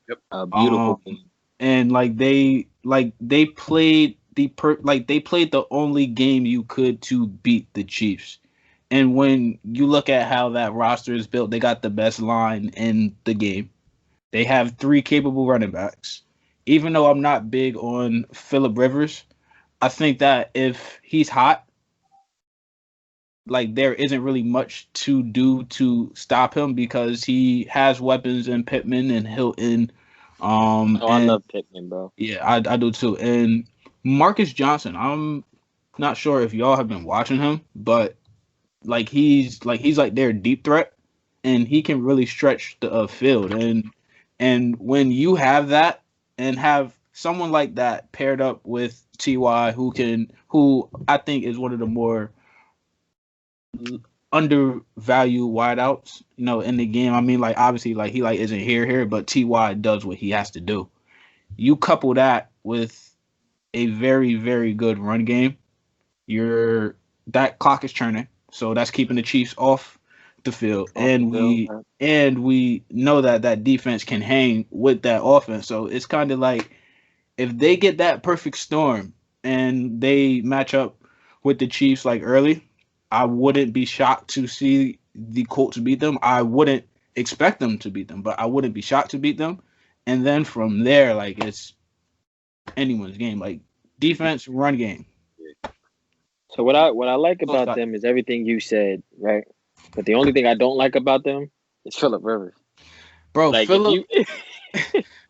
Yep. A beautiful game. And they played they played the only game you could to beat the Chiefs. And when you look at how that roster is built, they got the best line in the game. They have three capable running backs. Even though I'm not big on Phillip Rivers, I think that if he's hot, like there isn't really much to do to stop him because he has weapons in Pittman and Hilton. I And love Pittman, bro. yeah, I do too. And Marcus Johnson, I'm not sure if y'all have been watching him, but he's like their deep threat, and he can really stretch the field. And when you have that and have someone like that paired up with Ty, who I think is one of the more undervalued wideouts, in the game. I mean, like obviously, like he like isn't here, but Ty does what he has to do. You couple that with a very, very good run game. That clock is churning, so that's keeping the Chiefs off the field, Off the field, right? and we know that defense can hang with that offense. So it's kind of like if they get that perfect storm and they match up with the Chiefs like early, I wouldn't be shocked to see the Colts beat them. I wouldn't expect them to beat them, but I wouldn't be shocked to beat them. And then from there, like it's anyone's game. Like defense, run game. So what I like Colts about got them is everything you said, right? But the only thing I don't like about them is Phillip Rivers. bro. Like if Philip, you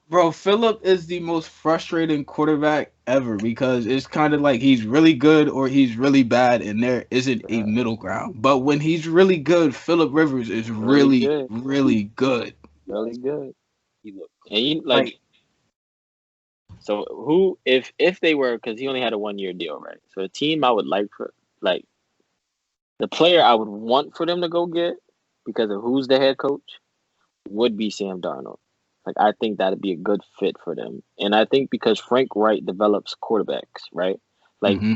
bro. Philip is the most frustrating quarterback ever because it's kind of like he's really good or he's really bad, and there isn't a middle ground. But when he's really good, Philip Rivers is really really, good, really good. really good. He looked And you Like like so who if they were because he only had a 1 year deal, right? So a team I would like for like the player I would want for them to go get because of who's the head coach would be Sam Darnold. Like I think that'd be a good fit for them. And I think because Frank Wright develops quarterbacks, right? Like hmm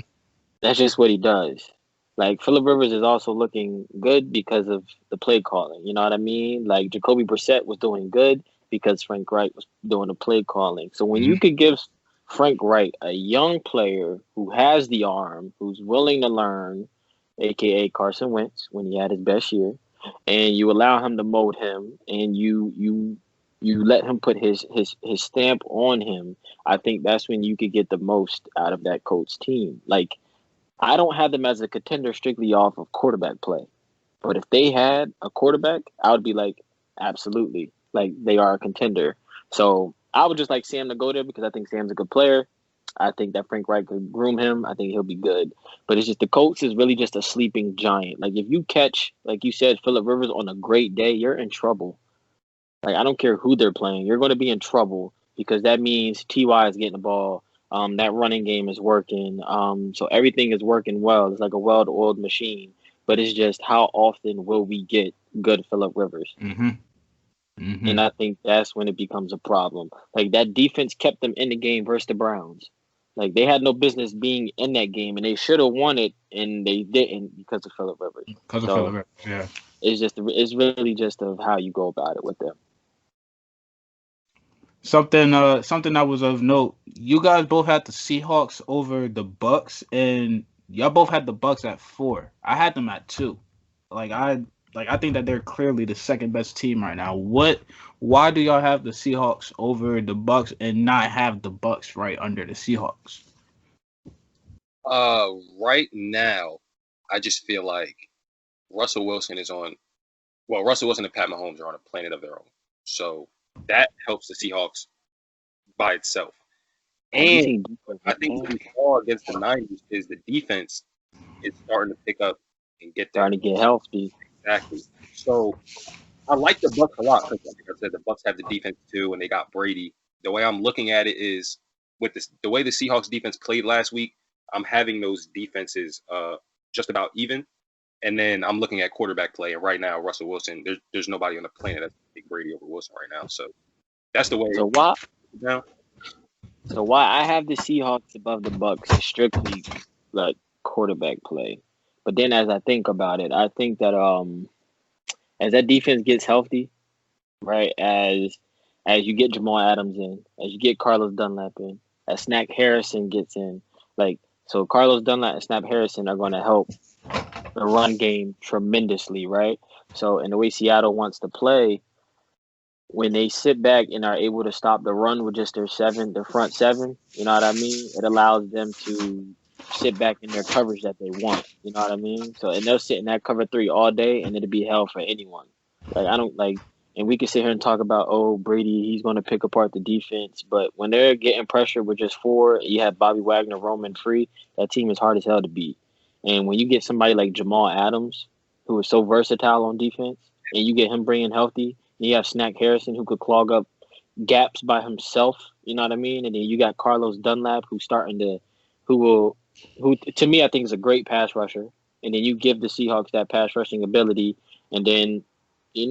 that's just what he does. Like Phillip Rivers is also looking good because of the play calling. You know what I mean? Like Jacoby Brissett was doing good because Frank Wright was doing the play calling. So when hmm you could give Frank Wright a young player who has the arm, who's willing to learn, aka Carson Wentz when he had his best year, and you allow him to mold him, and you let him put his stamp on him, I think that's when you could get the most out of that coach team. Like I don't have them as a contender strictly off of quarterback play. But if they had a quarterback, I would be like, absolutely. Like they are a contender. So I would just like Sam to go there because I think Sam's a good player. I think that Frank Reich could groom him. I think he'll be good. But it's just the Colts is really just a sleeping giant. Like if you catch, like you said, Phillip Rivers on a great day, you're in trouble. Like I don't care who they're playing, you're going to be in trouble because that means Ty is getting the ball. That running game is working. So everything is working well. It's like a well-oiled machine. But it's just how often will we get good Phillip Rivers? hmm hmm And I think that's when it becomes a problem. Like that defense kept them in the game versus the Browns. Like they had no business being in that game, and they should have won it, and they didn't because of Phillip Rivers. Because of Phillip So Rivers, yeah. it's really just of how you go about it with them. Something that was of note. You guys both had the Seahawks over the Bucks, and y'all both had the Bucks at 4. I had them at 2. Like I think that they're clearly the second best team right now. Why do y'all have the Seahawks over the Bucks and not have the Bucks right under the Seahawks? right now, I just feel like Russell Wilson Russell Wilson and Pat Mahomes are on a planet of their own. So that helps the Seahawks by itself. And I think what we saw against the Niners is the defense is starting to pick up and get there. Starting to get healthy. Exactly. So I like the Bucks a lot because, like I said, the Bucks have the defense too, and they got Brady. The way I'm looking at it is with the way the Seahawks defense played last week. I'm having those defenses just about even, and then I'm looking at quarterback play. And right now, Russell Wilson, there's nobody on the planet that's big Brady over Wilson right now. So that's the way. So why? Now, So why I have the Seahawks above the Bucks is strictly like quarterback play. But then as I think about it, I think that as that defense gets healthy, right, as you get Jamal Adams in, as you get Carlos Dunlap in, as Snap Harrison gets in, like so Carlos Dunlap and Snap Harrison are going to help the run game tremendously, right? So in the way Seattle wants to play, when they sit back and are able to stop the run with just their front seven, you know what I mean? It allows them to sit back in their coverage that they want. You know what I mean? So and they'll sit in that cover 3 all day and it'll be hell for anyone. Like I don't like and we can sit here and talk about, oh, Brady, he's gonna pick apart the defense, but when they're getting pressure with just 4, you have Bobby Wagner roaming free, that team is hard as hell to beat. And when you get somebody like Jamal Adams, who is so versatile on defense, and you get him bringing healthy, and you have Snack Harrison who could clog up gaps by himself, you know what I mean? And then you got Carlos Dunlap who to me I think is a great pass rusher. And then you give the Seahawks that pass rushing ability, and then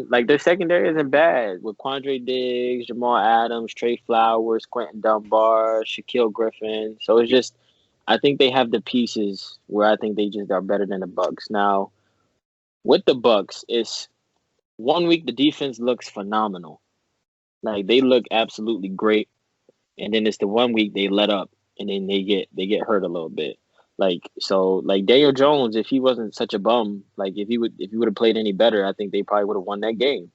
like their secondary isn't bad with Quandre Diggs, Jamal Adams, Trey Flowers, Quentin Dunbar, Shaquille Griffin. So it's just I think they have the pieces where I think they just are better than the Bucks. Now, with the Bucks, it's 1 week the defense looks phenomenal. Like they look absolutely great. And then it's the 1 week they let up and then they get hurt a little bit. Like Daniel Jones, if he wasn't such a bum, like if he would have played any better, I think they probably would have won that game.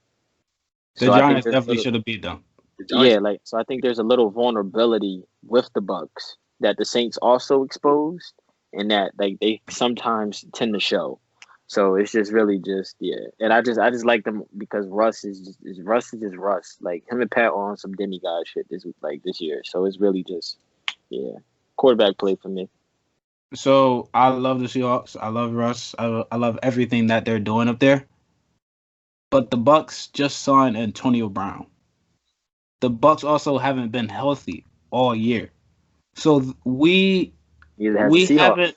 The Giants definitely should have beat them. Yeah, so I think there's a little vulnerability with the Bucks that the Saints also exposed, and that like they sometimes tend to show. So it's just really just and I just like them because Russ is just Russ. Like him and Pat are on some demigod shit this year. So it's really just quarterback play for me. So I love the Seahawks. I love Russ. I love everything that they're doing up there. But the Bucks just signed Antonio Brown. The Bucks also haven't been healthy all year. So we haven't.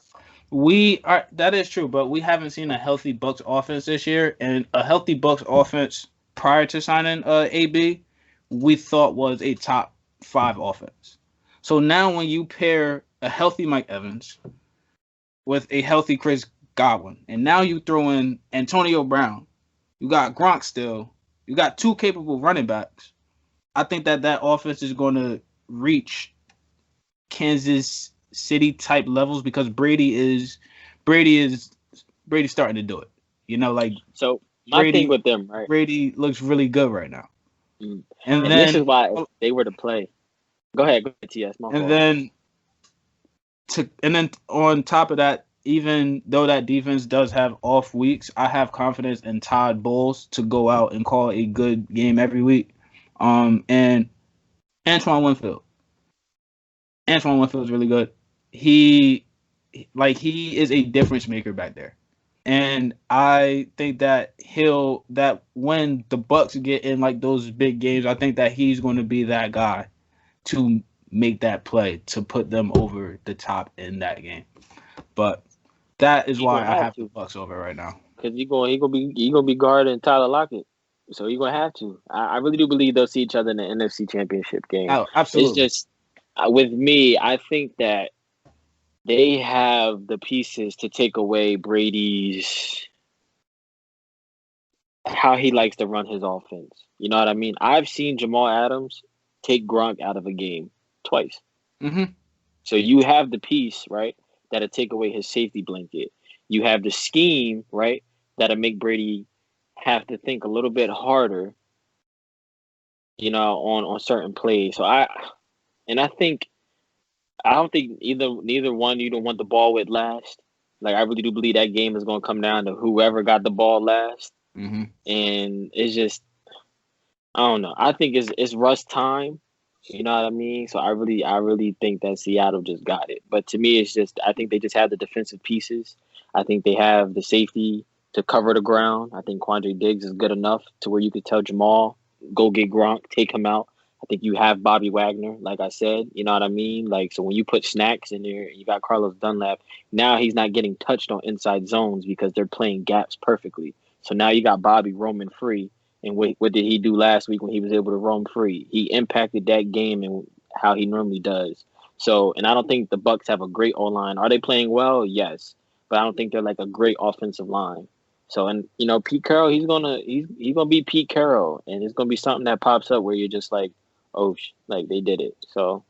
That is true, but we haven't seen a healthy Bucks offense this year, and a healthy Bucks offense prior to signing AB, we thought was a top 5 offense. So now when you pair a healthy Mike Evans with a healthy Chris Godwin, and now you throw in Antonio Brown, you got Gronk still, you got 2 capable running backs. I think that offense is going to reach Kansas City type levels because Brady's starting to do it. You know, like so my thing with them, right? Brady looks really good right now. And then this is why if they were to play. Go ahead, TS. And then on top of that, even though that defense does have off weeks, I have confidence in Todd Bowles to go out and call a good game every week. And Antoine Winfield is really good. He is a difference maker back there. And I think that when the Bucks get in like those big games, I think that he's going to be that guy to make that play to put them over the top in that game. But that is why I have the Bucks over right now. Because he gonna be guarding Tyler Lockett. So you're going to have to. I really do believe they'll see each other in the NFC Championship game. Oh, absolutely. It's just, with me, I think that they have the pieces to take away Brady's, how he likes to run his offense. You know what I mean? I've seen Jamal Adams take Gronk out of a game twice. Mm-hmm. So you have the piece, right, that'll take away his safety blanket. You have the scheme, right, that'll make Brady have to think a little bit harder, you know, on certain plays. So I don't think neither one you don't want the ball with last. Like I really do believe that game is going to come down to whoever got the ball last. Mm-hmm. And it's just, I don't know. I think it's Russ time, You know what I mean? So I really think that Seattle just got it. But to me, it's just I think they just have the defensive pieces. I think they have the safety to cover the ground. I think Quandre Diggs is good enough to where you could tell Jamal, go get Gronk, take him out. I think you have Bobby Wagner, like I said. You know what I mean? Like so when you put Snacks in there, you got Carlos Dunlap. Now he's not getting touched on inside zones because they're playing gaps perfectly. So now you got Bobby roaming free. And what did he do last week when he was able to roam free? He impacted that game and how he normally does. So, and I don't think the Bucks have a great O line. Are they playing well? Yes, but I don't think they're like a great offensive line. So, and you know, Pete Carroll, he's gonna be Pete Carroll, and it's gonna be something that pops up where you're just like, oh, like they did it. So,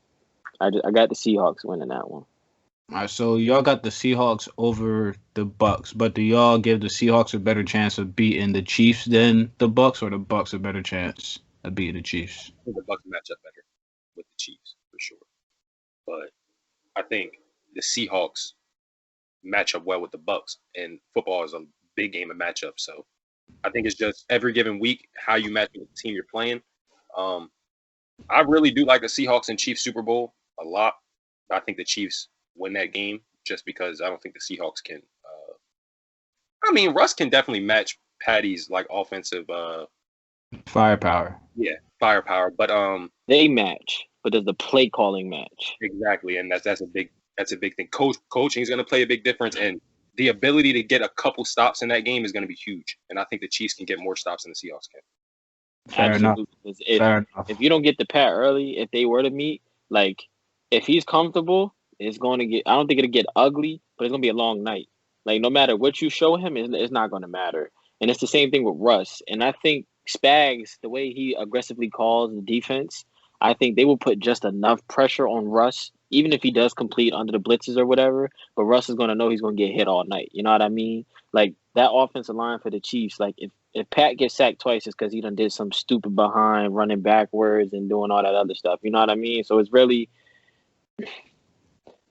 I got the Seahawks winning that one. All right, so y'all got the Seahawks over the Bucks, but do y'all give the Seahawks a better chance of beating the Chiefs than the Bucks, or the Bucks a better chance of beating the Chiefs? I think the Bucks match up better with the Chiefs for sure, but I think the Seahawks match up well with the Bucks, and football is a big game of matchup. So I think it's just every given week how you match with the team you're playing. Um, I really do like the Seahawks and Chiefs Super Bowl a lot. I think the Chiefs win that game just because I don't think the Seahawks can. I mean, Russ can definitely match Patty's like offensive, Firepower. yeah, firepower. But They match, but does the play calling match? exactly, and that's a big thing. Coaching is going to play a big difference, and the ability to get a couple stops in that game is going to be huge. And I think the Chiefs can get more stops than the Seahawks can. Fair enough. Absolutely. 'Cause if Fair enough. if you don't get the pat early, if they were to meet, like if he's comfortable, it's going to get. I don't think it'll get ugly, but it's going to be a long night. Like no matter what you show him, it's not going to matter. And it's the same thing with Russ. And I think Spags, the way he aggressively calls the defense, I think they will put just enough pressure on Russ, even if he does complete under the blitzes or whatever. But Russ is going to know he's going to get hit all night. You know what I mean? Like that offensive line for the Chiefs, like if Pat gets sacked twice, it's because he done did some stupid behind running backwards and doing all that other stuff. You know what I mean? So it's really,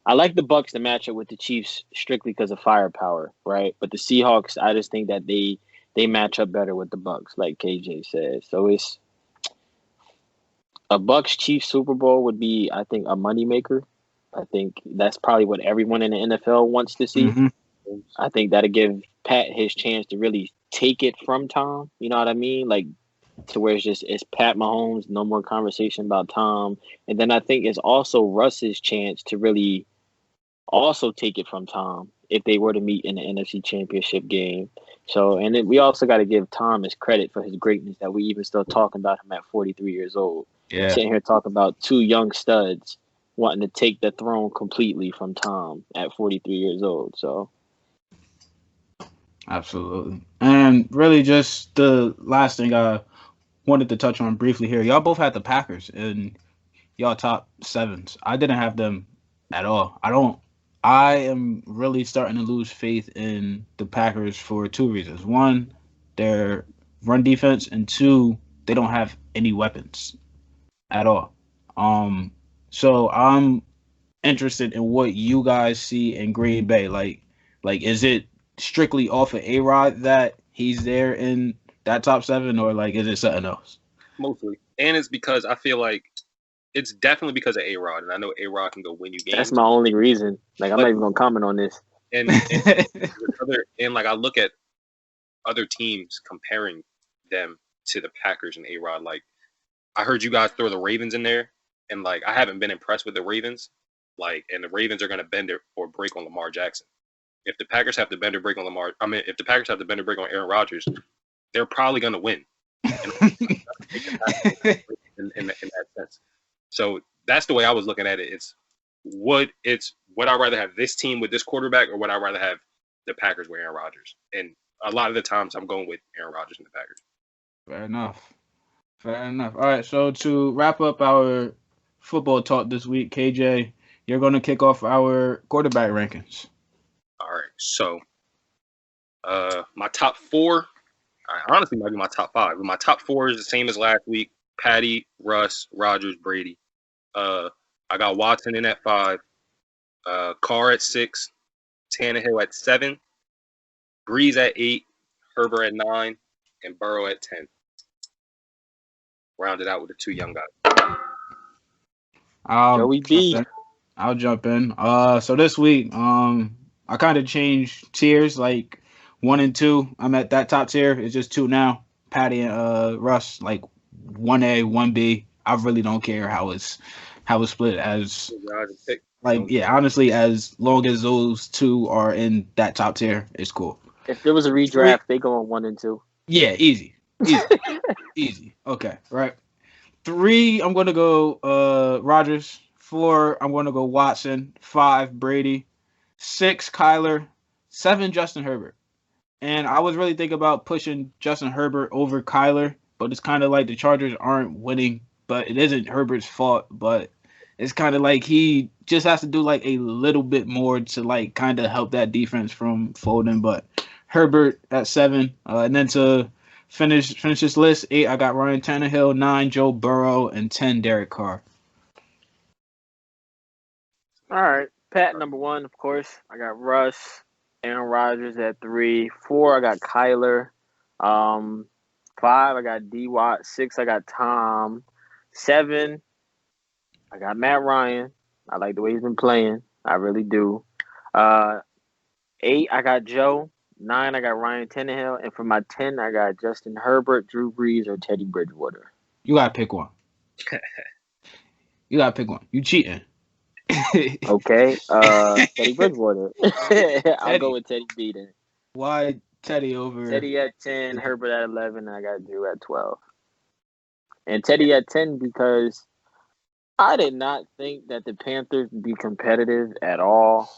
I like the Bucks to match up with the Chiefs strictly because of firepower, right? But the Seahawks, I just think that they match up better with the Bucks, like KJ said. So it's a Bucks Chiefs Super Bowl would be, I think, a moneymaker. I think that's probably what everyone in the NFL wants to see. Mm-hmm. I think that'll give Pat his chance to really take it from Tom. You know what I mean? Like to where it's Pat Mahomes, no more conversation about Tom. And then I think it's also Russ's chance to really also take it from Tom if they were to meet in the NFC Championship game. So, and then we also got to give Tom his credit for his greatness that we even still talking about him at 43 years old. Yeah. Sitting here talking about two young studs wanting to take the throne completely from Tom at 43 years old. So, Absolutely. And really, just the last thing I wanted to touch on briefly here. Y'all both had the Packers in y'all top sevens. I didn't have them at all. I am really starting to lose faith in the Packers for two reasons. One, their run defense, and two, they don't have any weapons at all. So I'm interested in what you guys see in Green Bay. Like is it strictly off of A-Rod that he's there in that top seven, or like is it something else? Mostly, and it's because I feel like it's definitely because of A-Rod, and I know A-Rod can go win you games. that's my only reason. Like, I'm not even going to comment on this. And like I look at other teams comparing them to the Packers and A-Rod. Like I heard you guys throw the Ravens in there, and like I haven't been impressed with the Ravens. Like, and the Ravens are going to bend it or break on Lamar Jackson. If the Packers have to bend or break on if the Packers have to bend or break on Aaron Rodgers, they're probably going to win. In that sense. So that's the way I was looking at it. Would I rather have this team with this quarterback, or would I rather have the Packers with Aaron Rodgers? And a lot of the times I'm going with Aaron Rodgers and the Packers. Fair enough. Fair enough. All right, so to wrap up our football talk this week, KJ, you're going to kick off our quarterback rankings. All right, so my top four, honestly might be my top five, but my top four is the same as last week: Patty, Russ, Rodgers, Brady. I got Watson in at 5, Carr at 6, Tannehill at 7, Breeze at 8, Herbert at 9, and Burrow at 10. Rounded out with the two young guys. I'll Joey jump B. in. I'll jump in. So this week, I kind of changed tiers, like 1 and 2. I'm at that top tier. It's just 2 now. Patty and Russ, like 1A, 1B. I really don't care how it's split as Pick. like yeah, honestly, as long as those two are in that top tier, it's cool. If there was a Three, redraft, they go on 1 and 2. yeah, easy. Okay, right. 3, I'm gonna go Rogers. 4, I'm gonna go Watson. 5, Brady. 6, Kyler. 7, Justin Herbert. And I was really thinking about pushing Justin Herbert over Kyler, but it's kind of like the Chargers aren't winning, but it isn't Herbert's fault. But it's kind of like he just has to do like a little bit more to like kind of help that defense from folding. But Herbert at 7, and then to finish this list, 8, I got Ryan Tannehill. 9, Joe Burrow, and 10, Derek Carr. All right. Pat, number 1, of course. I got Russ. Aaron Rodgers at 3. 4, I got Kyler. 5, I got D Watt. 6, I got Tom. 7, I got Matt Ryan. I like the way he's been playing. I really do. 8, I got Joe. 9, I got Ryan Tannehill. And for my 10, I got Justin Herbert, Drew Brees, or Teddy Bridgewater. You gotta pick one. You cheating. Okay. Teddy Bridgewater. I'll go with Teddy B then. Why Teddy over? Teddy at 10, Herbert at 11, and I got Drew at 12. And Teddy at 10 because I did not think that the Panthers would be competitive at all.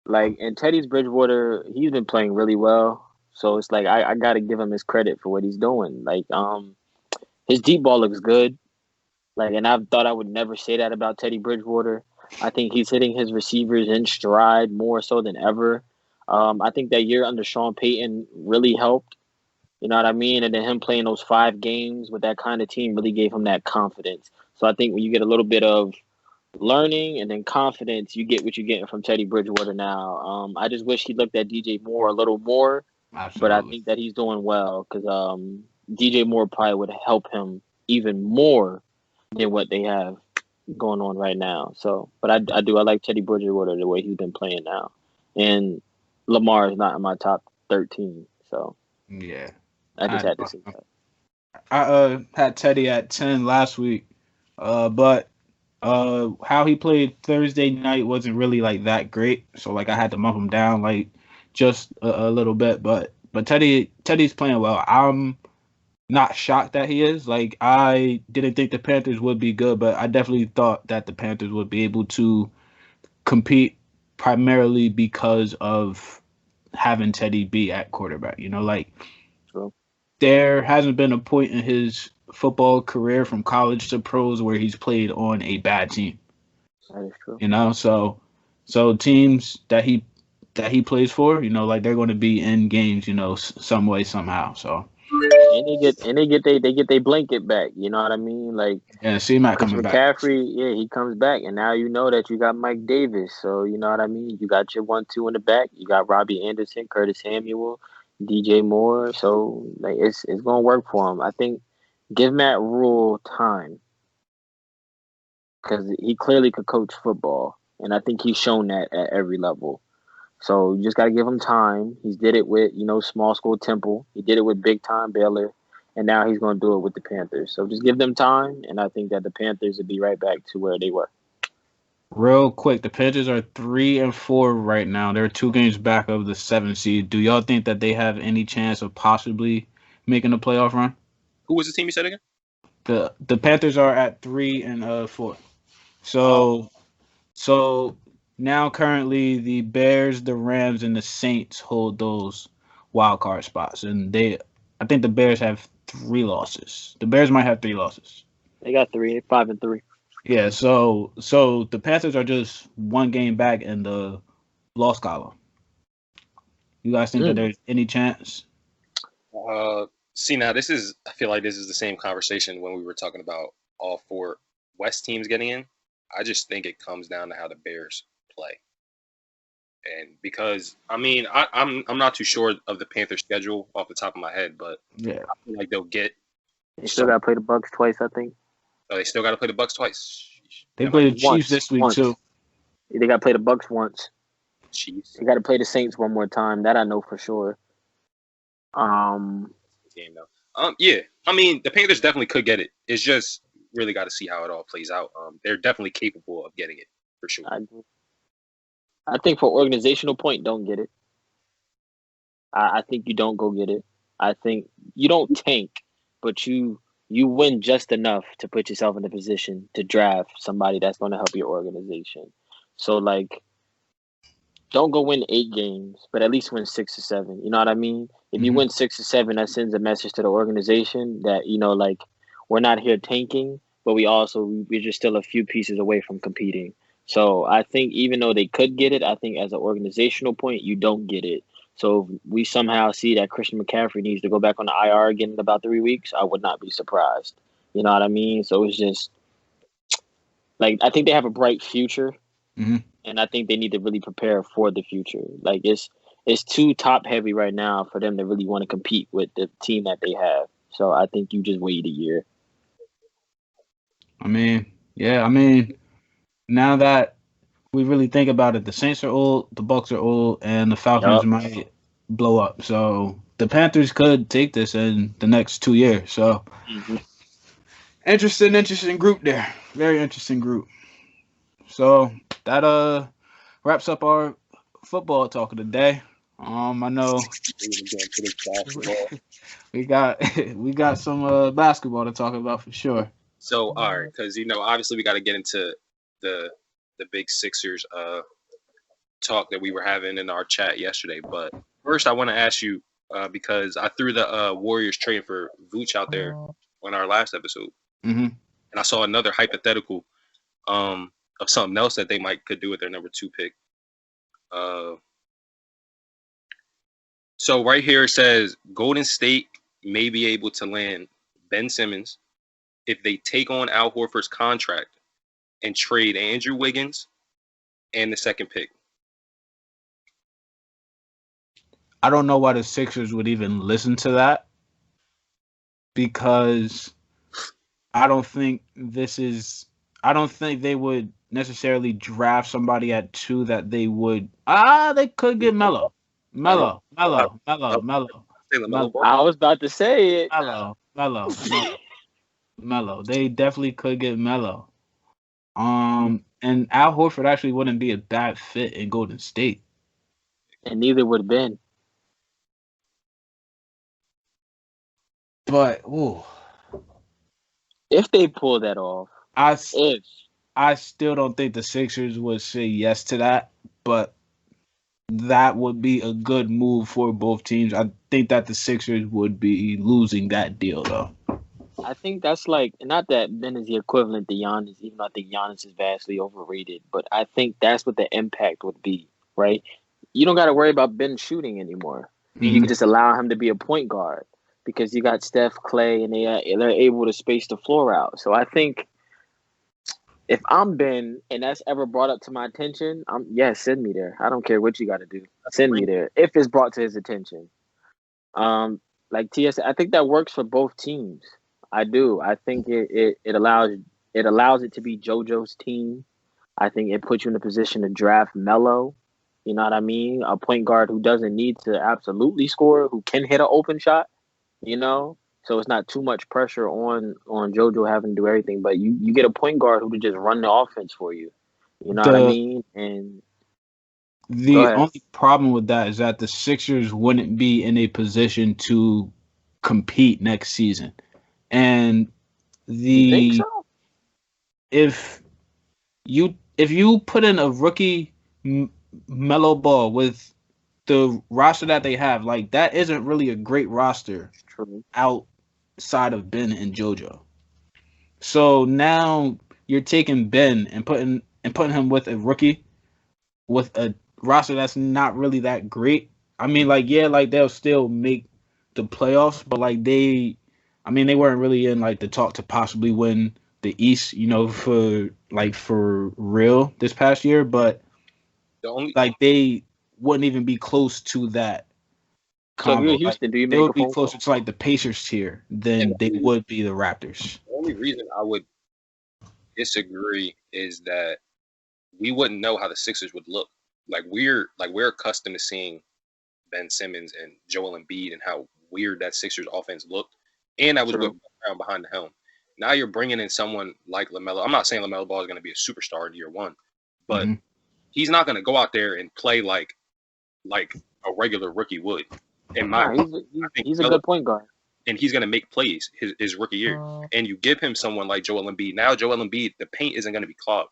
Like, and Teddy's Bridgewater, he's been playing really well. So it's like I got to give him his credit for what he's doing. Like, his deep ball looks good. Like, and I thought I would never say that about Teddy Bridgewater. I think he's hitting his receivers in stride more so than ever. I think that year under Sean Payton really helped. You know what I mean? And then him playing those 5 games with that kind of team really gave him that confidence. So I think when you get a little bit of learning and then confidence, you get what you're getting from Teddy Bridgewater now. I just wish he looked at DJ Moore a little more. Absolutely. But I think that he's doing well because DJ Moore probably would help him even more than what they have going on right now. So, but I like Teddy Bridgewater the way he's been playing now, and Lamar is not in my top 13. So yeah, I just had to say that. I had Teddy at 10 last week, but how he played Thursday night wasn't really like that great. So like I had to bump him down like just a little bit, but Teddy's playing well. I'm not shocked that he is. Like I didn't think the Panthers would be good, but I definitely thought that the Panthers would be able to compete primarily because of having Teddy B at quarterback. You know, like True. There hasn't been a point in his football career from college to pros where he's played on a bad team. That is true. You know, so teams that he plays for, you know, like they're going to be in games, you know, some way somehow. So. And they get their blanket back. You know what I mean? Like Yeah, C-Mac Chris coming back. McCaffrey, yeah, he comes back, and now you know that you got Mike Davis. So you know what I mean. You got your 1-2 in the back. You got Robbie Anderson, Curtis Samuel, DJ Moore. So like it's gonna work for him. I think give Matt Rule time because he clearly could coach football, and I think he's shown that at every level. So you just got to give him time. He's did it with, small school Temple. He did it with big time Baylor. And now he's going to do it with the Panthers. So just give them time. And I think that the Panthers will be right back to where they were. Real quick, the Panthers are 3-4 right now. They're 2 games back of the 7th seed. Do y'all think that they have any chance of possibly making a playoff run? Who was the team you said again? The Panthers are at 3-4. So now currently the Bears, the Rams, and the Saints hold those wild card spots, and I think the Bears have 3 losses. The Bears might have 3 losses. They got 3, 5-3. Yeah, so the Panthers are just 1 game back in the loss column. You guys think that there's any chance? See, now I feel like this is the same conversation when we were talking about all 4 West teams getting in. I just think it comes down to how the Bears play. And because I'm not too sure of the Panthers schedule off the top of my head, but yeah, I feel like they'll get. They still got to play the Bucks twice, I think. Oh, they still got to play the Bucks twice. They play the Chiefs this week once. too. They got to play the Bucks once. Chiefs. They got to play the Saints one more time. That I know for sure. Game though. Yeah. I mean, the Panthers definitely could get it. It's just really got to see how it all plays out. They're definitely capable of getting it for sure. I think for organizational point, don't get it. I think you don't go get it. I think you don't tank, but you win just enough to put yourself in a position to draft somebody that's going to help your organization. So, like, don't go win 8 games, but at least win 6 or 7. You know what I mean? If you win 6 or 7, that sends a message to the organization that, you know, like, we're not here tanking, but we're just still a few pieces away from competing. So I think even though they could get it, I think as an organizational point, you don't get it. So if we somehow see that Christian McCaffrey needs to go back on the IR again in about 3 weeks, I would not be surprised. You know what I mean? So it's just like I think they have a bright future, and I think they need to really prepare for the future. Like it's too top heavy right now for them to really want to compete with the team that they have. So I think you just wait a year. I mean, now that we really think about it, the Saints are old, the Bucks are old, and the Falcons might blow up. So the Panthers could take this in the next 2 years. So interesting group there. Very interesting group. So that wraps up our football talk of the day. I know we got some basketball to talk about for sure. So, all right, because obviously we got to get into the big Sixers talk that we were having in our chat yesterday. But first, I want to ask you because I threw the Warriors trade for Vooch out there on our last episode, and I saw another hypothetical of something else that they could do with their number 2 pick. So right here it says Golden State may be able to land Ben Simmons if they take on Al Horford's contract and trade Andrew Wiggins and the 2nd pick. I don't know why the Sixers would even listen to that because I don't think they would necessarily draft somebody at 2 that they would. They could get Melo. I was about to say it. Melo. They definitely could get Melo. And Al Horford actually wouldn't be a bad fit in Golden State. And neither would Ben. But if they pull that off, I still don't think the Sixers would say yes to that, but that would be a good move for both teams. I think that the Sixers would be losing that deal, though. I think that's like, not that Ben is the equivalent to Giannis, even though I think Giannis is vastly overrated, but I think that's what the impact would be, right? You don't got to worry about Ben shooting anymore. You can just allow him to be a point guard because you got Steph, Clay, and they're able to space the floor out. So I think if I'm Ben and that's ever brought up to my attention, send me there. I don't care what you got to do. Send me there if it's brought to his attention. Like TS, I think that works for both teams. I do. I think it allows it to be JoJo's team. I think it puts you in a position to draft Melo. You know what I mean? A point guard who doesn't need to absolutely score, who can hit an open shot. You know, so it's not too much pressure on JoJo having to do everything. But you get a point guard who can just run the offense for you. You know what I mean? And the only problem with that is that the Sixers wouldn't be in a position to compete next season. And you think so? If you put in a rookie Melo Ball with the roster that they have, like that isn't really a great roster outside of Ben and JoJo. So now you're taking Ben and putting him with a rookie with a roster that's not really that great. I mean, they'll still make the playoffs, but they weren't really in the talk to possibly win the East, for real this past year. But they wouldn't even be close to that. So if you're Houston, do you make they would be closer to the Pacers tier than they would be the Raptors. The only reason I would disagree is that we wouldn't know how the Sixers would look. We're accustomed to seeing Ben Simmons and Joel Embiid and how weird that Sixers offense looked, and that was with Brown behind the helm. Now you're bringing in someone like LaMelo. I'm not saying LaMelo Ball is going to be a superstar in year one, but he's not going to go out there and play like a regular rookie would. He's a good point guard. And he's going to make plays his rookie year. And you give him someone like Joel Embiid. Now Joel Embiid, the paint isn't going to be clogged.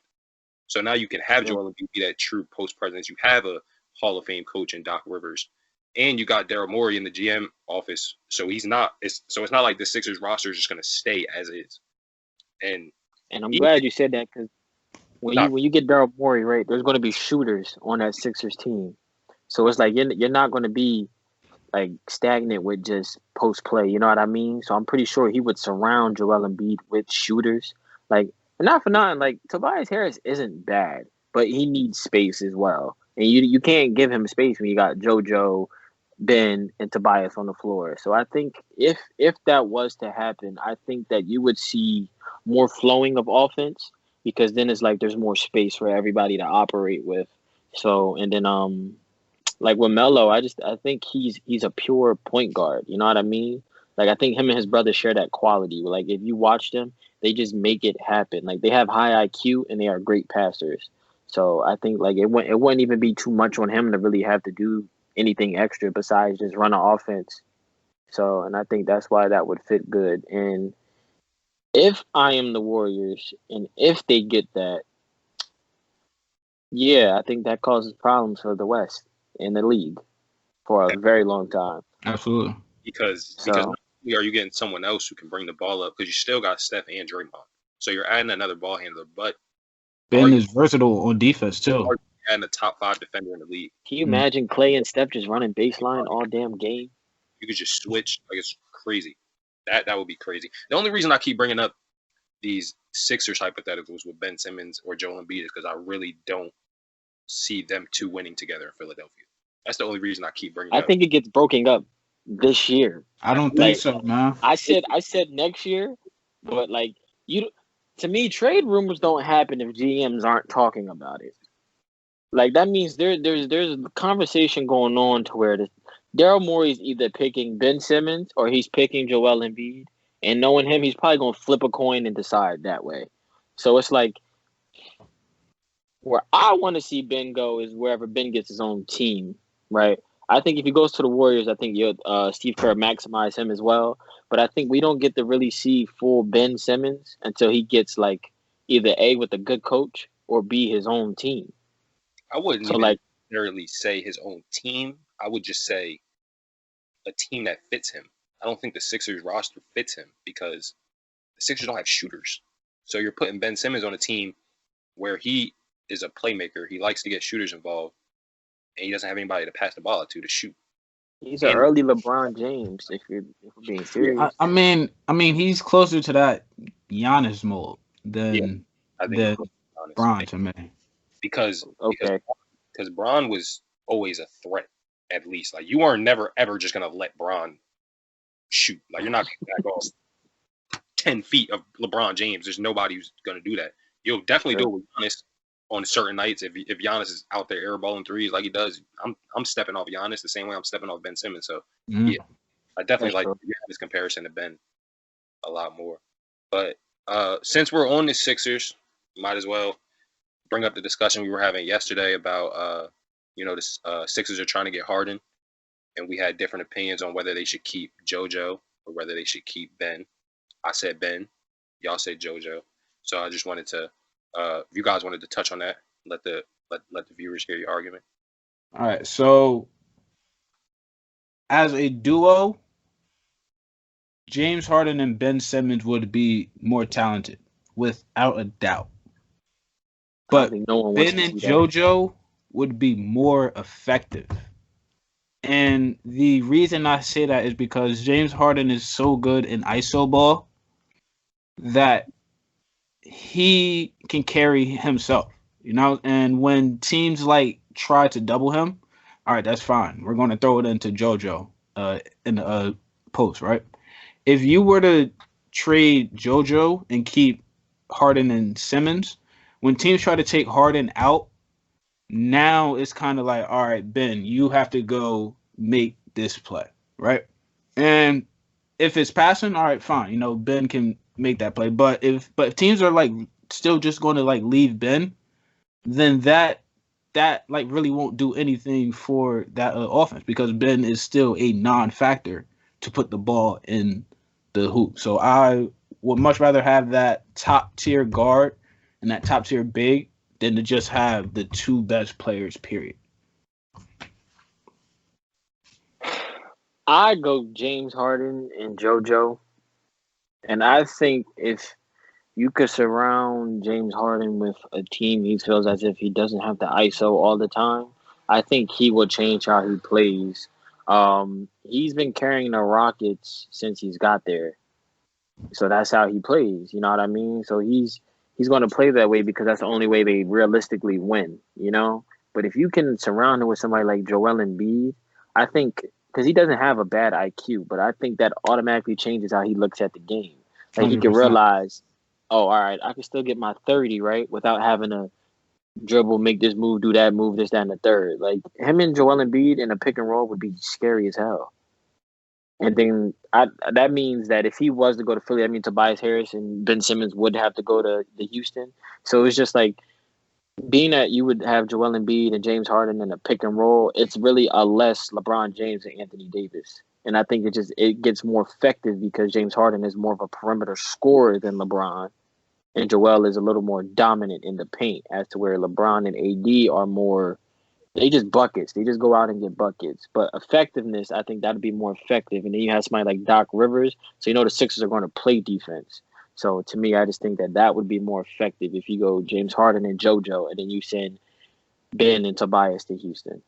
So now you can have Joel Embiid be that true post presence. You have a Hall of Fame coach in Doc Rivers. And you got Daryl Morey in the GM office. So it's not like the Sixers roster is just going to stay as is. And I'm glad you said that, because when you get Daryl Morey, right, there's going to be shooters on that Sixers team. So it's like you're not going to be like stagnant with just post play. You know what I mean? So I'm pretty sure he would surround Joel Embiid with shooters. Like, not for nothing, like Tobias Harris isn't bad, but he needs space as well. And you can't give him space when you got JoJo, Ben, and Tobias on the floor. So I think if that was to happen, I think that you would see more flowing of offense, because then it's like there's more space for everybody to operate with. So, and then like with Melo, I think he's a pure point guard. You know what I mean? Like, I think him and his brother share that quality. Like, if you watch them, they just make it happen. Like, they have high IQ and they are great passers. So I think like it wouldn't even be too much on him to really have to do anything extra besides just run an offense. So, and I think that's why that would fit good. And if I am the Warriors, and if they get that, yeah, I think that causes problems for the West in the league for a very long time. Absolutely. Because not only are you getting someone else who can bring the ball up, because you still got Steph and Draymond. So you're adding another ball handler, but Ben is versatile on defense too. And a top 5 defender in the league. Can you imagine Clay and Steph just running baseline all damn game? You could just switch. Like, it's crazy. That would be crazy. The only reason I keep bringing up these Sixers hypotheticals with Ben Simmons or Joel Embiid is because I really don't see them two winning together in Philadelphia. That's the only reason I keep bringing it up. I think it gets broken up this year. I don't think so, man. I said next year, but like, to me, trade rumors don't happen if GMs aren't talking about it. Like, that means there's a conversation going on to where Daryl Morey's either picking Ben Simmons or he's picking Joel Embiid. And knowing him, he's probably going to flip a coin and decide that way. So it's like, where I want to see Ben go is wherever Ben gets his own team, right? I think if he goes to the Warriors, I think Steve Kerr maximize him as well. But I think we don't get to really see full Ben Simmons until he gets like either A, with a good coach, or B, his own team. I wouldn't necessarily say his own team. I would just say a team that fits him. I don't think the Sixers roster fits him because the Sixers don't have shooters. So you're putting Ben Simmons on a team where he is a playmaker. He likes to get shooters involved, and he doesn't have anybody to pass the ball to shoot. He's an early LeBron James, if we're being serious. I mean, he's closer to that Giannis mold than Bron to me. Because Bron was always a threat, at least. Like, you are never ever just gonna let Bron shoot. Like, you're not gonna go 10 feet of LeBron James. There's nobody who's gonna do that. You'll definitely do it with Giannis on certain nights. If Giannis is out there airballing threes like he does, I'm stepping off Giannis the same way I'm stepping off Ben Simmons. So yeah, I definitely like this comparison to Ben a lot more. But since we're on the Sixers, might as well bring up the discussion we were having yesterday about the Sixers are trying to get Harden, and we had different opinions on whether they should keep JoJo or whether they should keep Ben. I said Ben, y'all said JoJo. So I just wanted to, if you guys wanted to touch on that, let the viewers hear your argument. All right. So as a duo, James Harden and Ben Simmons would be more talented, without a doubt. But Ben and JoJo would be more effective. And the reason I say that is because James Harden is so good in iso ball that he can carry himself, and when teams like try to double him, all right, that's fine. We're going to throw it into JoJo in the post, right? If you were to trade JoJo and keep Harden and Simmons. When teams try to take Harden out, now it's kind of like, all right, Ben, you have to go make this play, right? And if it's passing, all right, fine. Ben can make that play. But if teams are like still just going to like leave Ben, then that like really won't do anything for that offense because Ben is still a non-factor to put the ball in the hoop. So I would much rather have that top tier guard and that top tier big than to just have the two best players, period. I go James Harden and JoJo, and I think if you could surround James Harden with a team he feels as if he doesn't have the ISO all the time, I think he will change how he plays. He's been carrying the Rockets since he's got there, so that's how he plays. You know what I mean? So he's going to play that way because that's the only way they realistically win. But if you can surround him with somebody like Joel Embiid, I think because he doesn't have a bad IQ, but I think that automatically changes how he looks at the game. Like he can 100%. realize, oh, all right, I can still get my 30 right without having to dribble, make this move, do that move, this, that, and the third. Like him and Joel Embiid in a pick and roll would be scary as hell. And then that means that if he was to go to Philly, I mean Tobias Harris and Ben Simmons would have to go to Houston. So it's just like being that you would have Joel Embiid and James Harden in a pick and roll, it's really a less LeBron James and Anthony Davis. And I think it gets more effective because James Harden is more of a perimeter scorer than LeBron. And Joel is a little more dominant in the paint as to where LeBron and AD are more, they just buckets. They just go out and get buckets. But effectiveness, I think that'd be more effective. And then you have somebody like Doc Rivers. So the Sixers are going to play defense. So to me, I just think that would be more effective if you go James Harden and JoJo, and then you send Ben and Tobias to Houston.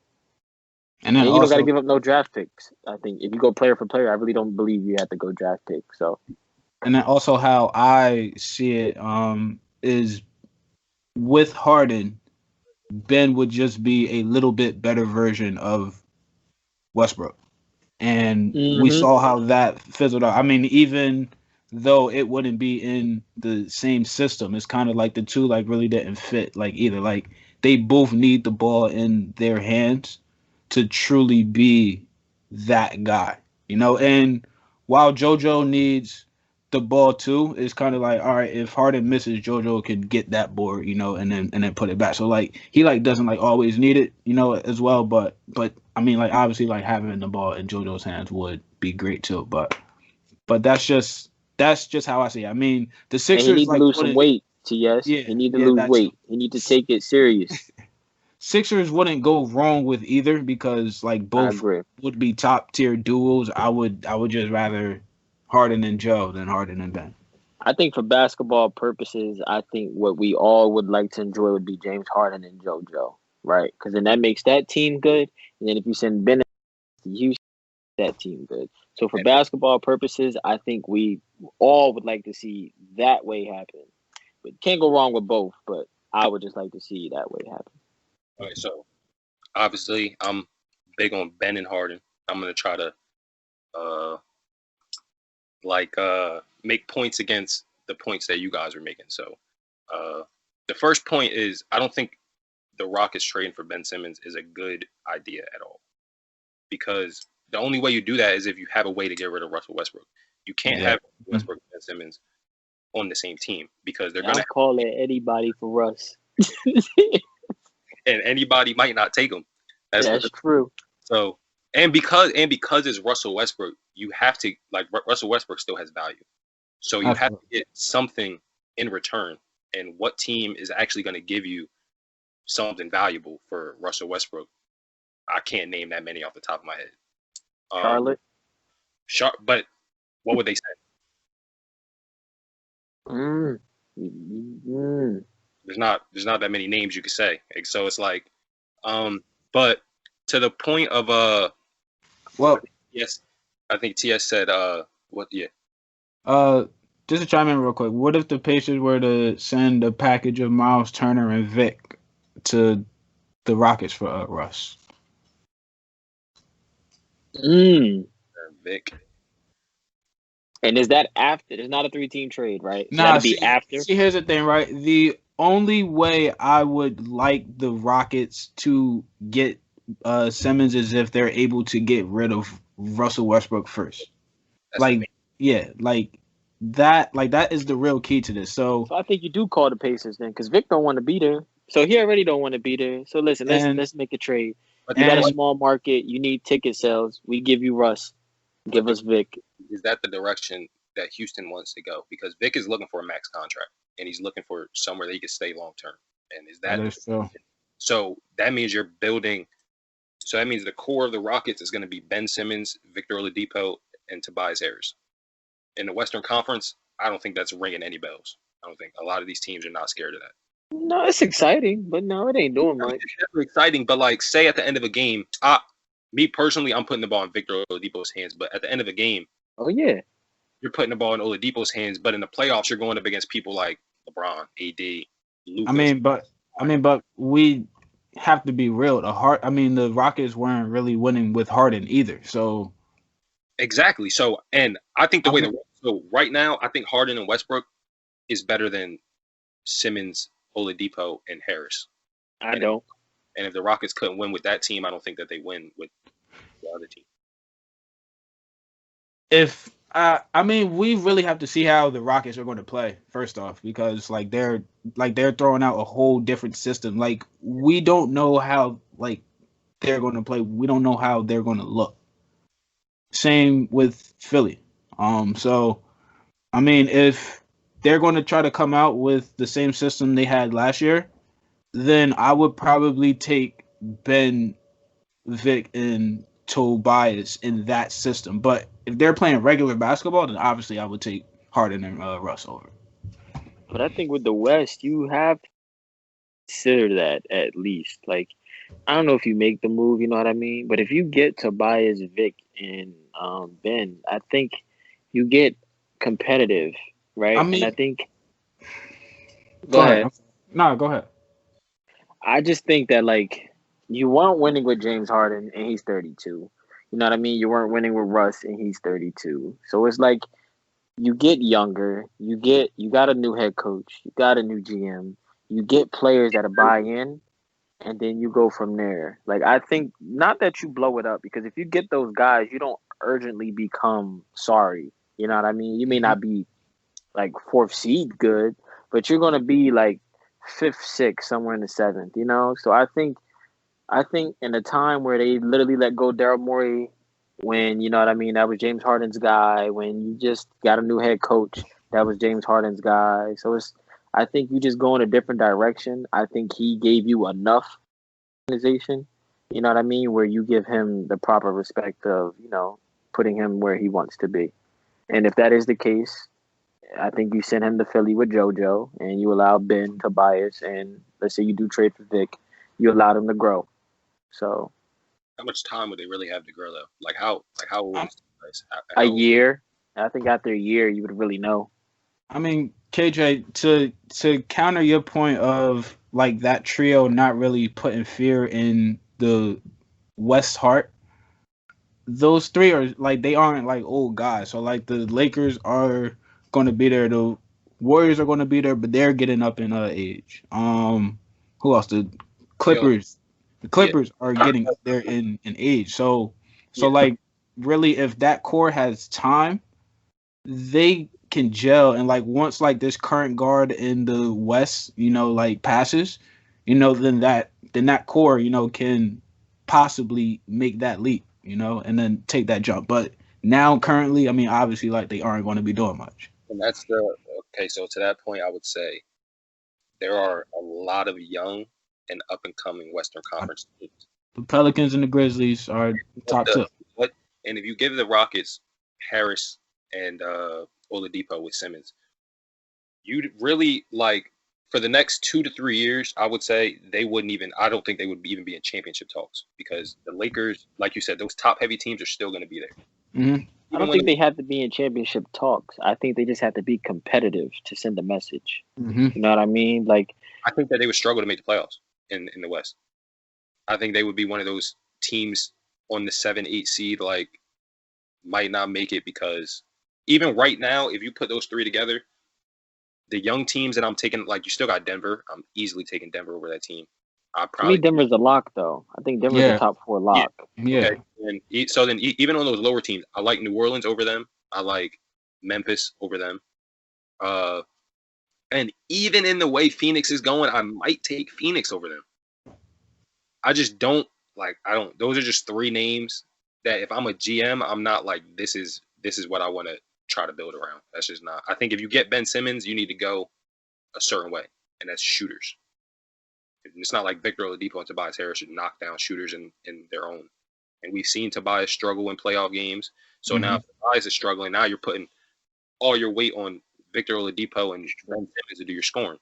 And you don't got to give up no draft picks. I think if you go player for player, I really don't believe you have to go draft pick. So, and then also how I see it is with Harden, Ben would just be a little bit better version of Westbrook, and we saw how that fizzled out. I mean, even though it wouldn't be in the same system, it's kind of like the two like really didn't fit like either. Like they both need the ball in their hands to truly be that guy, And while JoJo needs the ball too, it's kind of like, all right, if Harden misses, JoJo can get that board, and then put it back. So like he like doesn't like always need it, as well. But I mean, like obviously like having the ball in JoJo's hands would be great too. But that's just how I see it. I mean, the Sixers and he need like to lose some weight. Yes, he need to lose weight. Too. He need to take it serious. Sixers wouldn't go wrong with either because like both would be top tier duos. I would just rather Harden and Joe than Harden and Ben. I think for basketball purposes, I think what we all would like to enjoy would be James Harden and JoJo, right? Because then that makes that team good. And then if you send Ben to Houston, that team good. So for basketball purposes, I think we all would like to see that way happen. But can't go wrong with both. But I would just like to see that way happen. All right, so obviously I'm big on Ben and Harden. I'm gonna try to make points against the points that you guys are making. So the first point is I don't think the Rockets trading for Ben Simmons is a good idea at all. Because the only way you do that is if you have a way to get rid of Russell Westbrook. You can't have Westbrook and Ben Simmons on the same team because they're gonna call it anybody for Russ. And anybody might not take him. That's true. So and because it's Russell Westbrook, you have to like Russell Westbrook still has value. So you have to get something in return. And what team is actually going to give you something valuable for Russell Westbrook? I can't name that many off the top of my head. Charlotte. But what would they say? There's not that many names you could say. So it's like, but to the point of yes, I think TS said what? Yeah. Just to chime in real quick, what if the Pacers were to send a package of Miles Turner and Vic to the Rockets for Russ? Vic. And is that after? There's not a 3-team trade, right? So Nah, that'd be see, after. see, here's the thing, right? The only way I would like the Rockets to get Simmons is if they're able to get rid of Russell Westbrook first. That's the Like, main. yeah, like that is the real key to this. So, So I think you do call the Pacers then, because Vic don't want to be there. So he already don't want to be there. So listen, and let's make a trade. But You the got a and small market. You need ticket sales. We give you Russ. but Give us Vic. is that the direction that Houston wants to go? Because Vic is looking for a max contract, and he's looking for somewhere that he can stay long term. And is that that is so. so? That means you're building. So that means the core of the Rockets is going to be Ben Simmons, Victor Oladipo, and Tobias Harris. In the Western Conference, I don't think that's ringing any bells. I don't think a lot of these teams are not scared of that. No, it's exciting, but no, it ain't doing I mean, much. it's definitely exciting, but like, say at the end of a game, me personally, I'm putting the ball in Victor Oladipo's hands. But at the end of a game, Oh yeah. you're putting the ball in Oladipo's hands. But in the playoffs, you're going up against people like LeBron, AD, I Lucas. mean, but we have to be real. The Rockets weren't really winning with Harden either. So, Exactly. So, and I think the I way mean, so right now, I think Harden and Westbrook is better than Simmons, Oladipo, and Harris. I And if, don't. and if the Rockets couldn't win with that team, I don't think that they win with the other team. if I mean, we really have to see how the Rockets are going to play first off, because they're throwing out a whole different system. Like, we don't know how they're going to play. We don't know how they're going to look. Same with Philly. So I mean, if they're going to try to come out with the same system they had last year, then I would probably take Ben, Vic, and Tobias in that system. But if they're playing regular basketball, then obviously I would take Harden and Russ over. But I think with the West, you have to consider that at least. Like, I don't know if you make the move, you know what I mean? But if you get Tobias, Vic, and Ben, I think you get competitive, I right? And I mean, think, go go ahead. ahead. No, go ahead. I just think that, like, you weren't winning with James Harden and he's 32. You know what I mean? You weren't winning with Russ and he's 32. So it's like you get younger, you got a new head coach, you got a new GM, you get players that buy in, and then you go from there. Like, I think not that you blow it up, because if you get those guys, you don't urgently become sorry. You know what I mean? You may Mhm. not be like fourth seed good, but you're gonna be like fifth, sixth, somewhere in the seventh. You know, so I think in a time where they literally let go Daryl Morey, when you know what I mean, that was James Harden's guy. When you just got a new head coach, that was James Harden's guy. So I think you just go in a different direction. I think he gave you enough organization, you know what I mean, where you give him the proper respect of, putting him where he wants to be. And if that is the case, I think you send him to Philly with JoJo, and you allow Ben, Tobias, and let's say you do trade for Vic, you allow them to grow. So How much time would they really have to grow though? Like how old I, is this? a How old? year, I think after a year, you would really know. I mean, KJ, to counter your point of like that trio not really putting fear in the West Heart, those three are like they aren't like old guys. So like the Lakers are going to be there, the Warriors are going to be there, but they're getting up in age. Who else? The Yo, Clippers. The yeah, Clippers are getting up there in age. So yeah. like really, if that core has time, they can gel. And like once like this current guard in the West, like passes, then that core, can possibly make that leap, and then take that jump. But now currently, I mean, obviously, like they aren't going to be doing much. And that's the okay. So to that point, I would say there are a lot of young and up and coming Western Conference teams. The Pelicans and the Grizzlies are What top the two. what? And if you give the Rockets Harris and Oladipo with Simmons, you'd really like for the next 2 to 3 years. I would say they wouldn't even. I don't think they would even be in championship talks because the Lakers, like you said, those top heavy teams are still going to be there. Hmm. I Even don't when think they have to be in championship talks. I think they just have to be competitive to send a message. Hmm. You know what I mean? Like, I think that they would struggle to make the playoffs in the West. I think they would be one of those teams on the 7, 8 seed, like might not make it because even right now, if you put those three together, the young teams that I'm taking, like you still got Denver. I'm easily taking Denver over that team. I To me, probably Denver's a lock, though. I think Denver's a Yeah, top 4 yeah. lock. yeah. Okay. And so then even on those lower teams, I like New Orleans over them. I like Memphis over them. And even in the way Phoenix is going, I might take Phoenix over them. I just don't like. I don't. Those are just three names that if I'm a GM, I'm not like this is what I want to try to build around. That's just not. I think if you get Ben Simmons, you need to go a certain way, and that's shooters. It's not like Victor Oladipo and Tobias Harris should knock down shooters in their own. And we've seen Tobias struggle in playoff games. So now if Tobias is struggling, now you're putting all your weight on Victor Oladipo and Ben Simmons to do your scoring.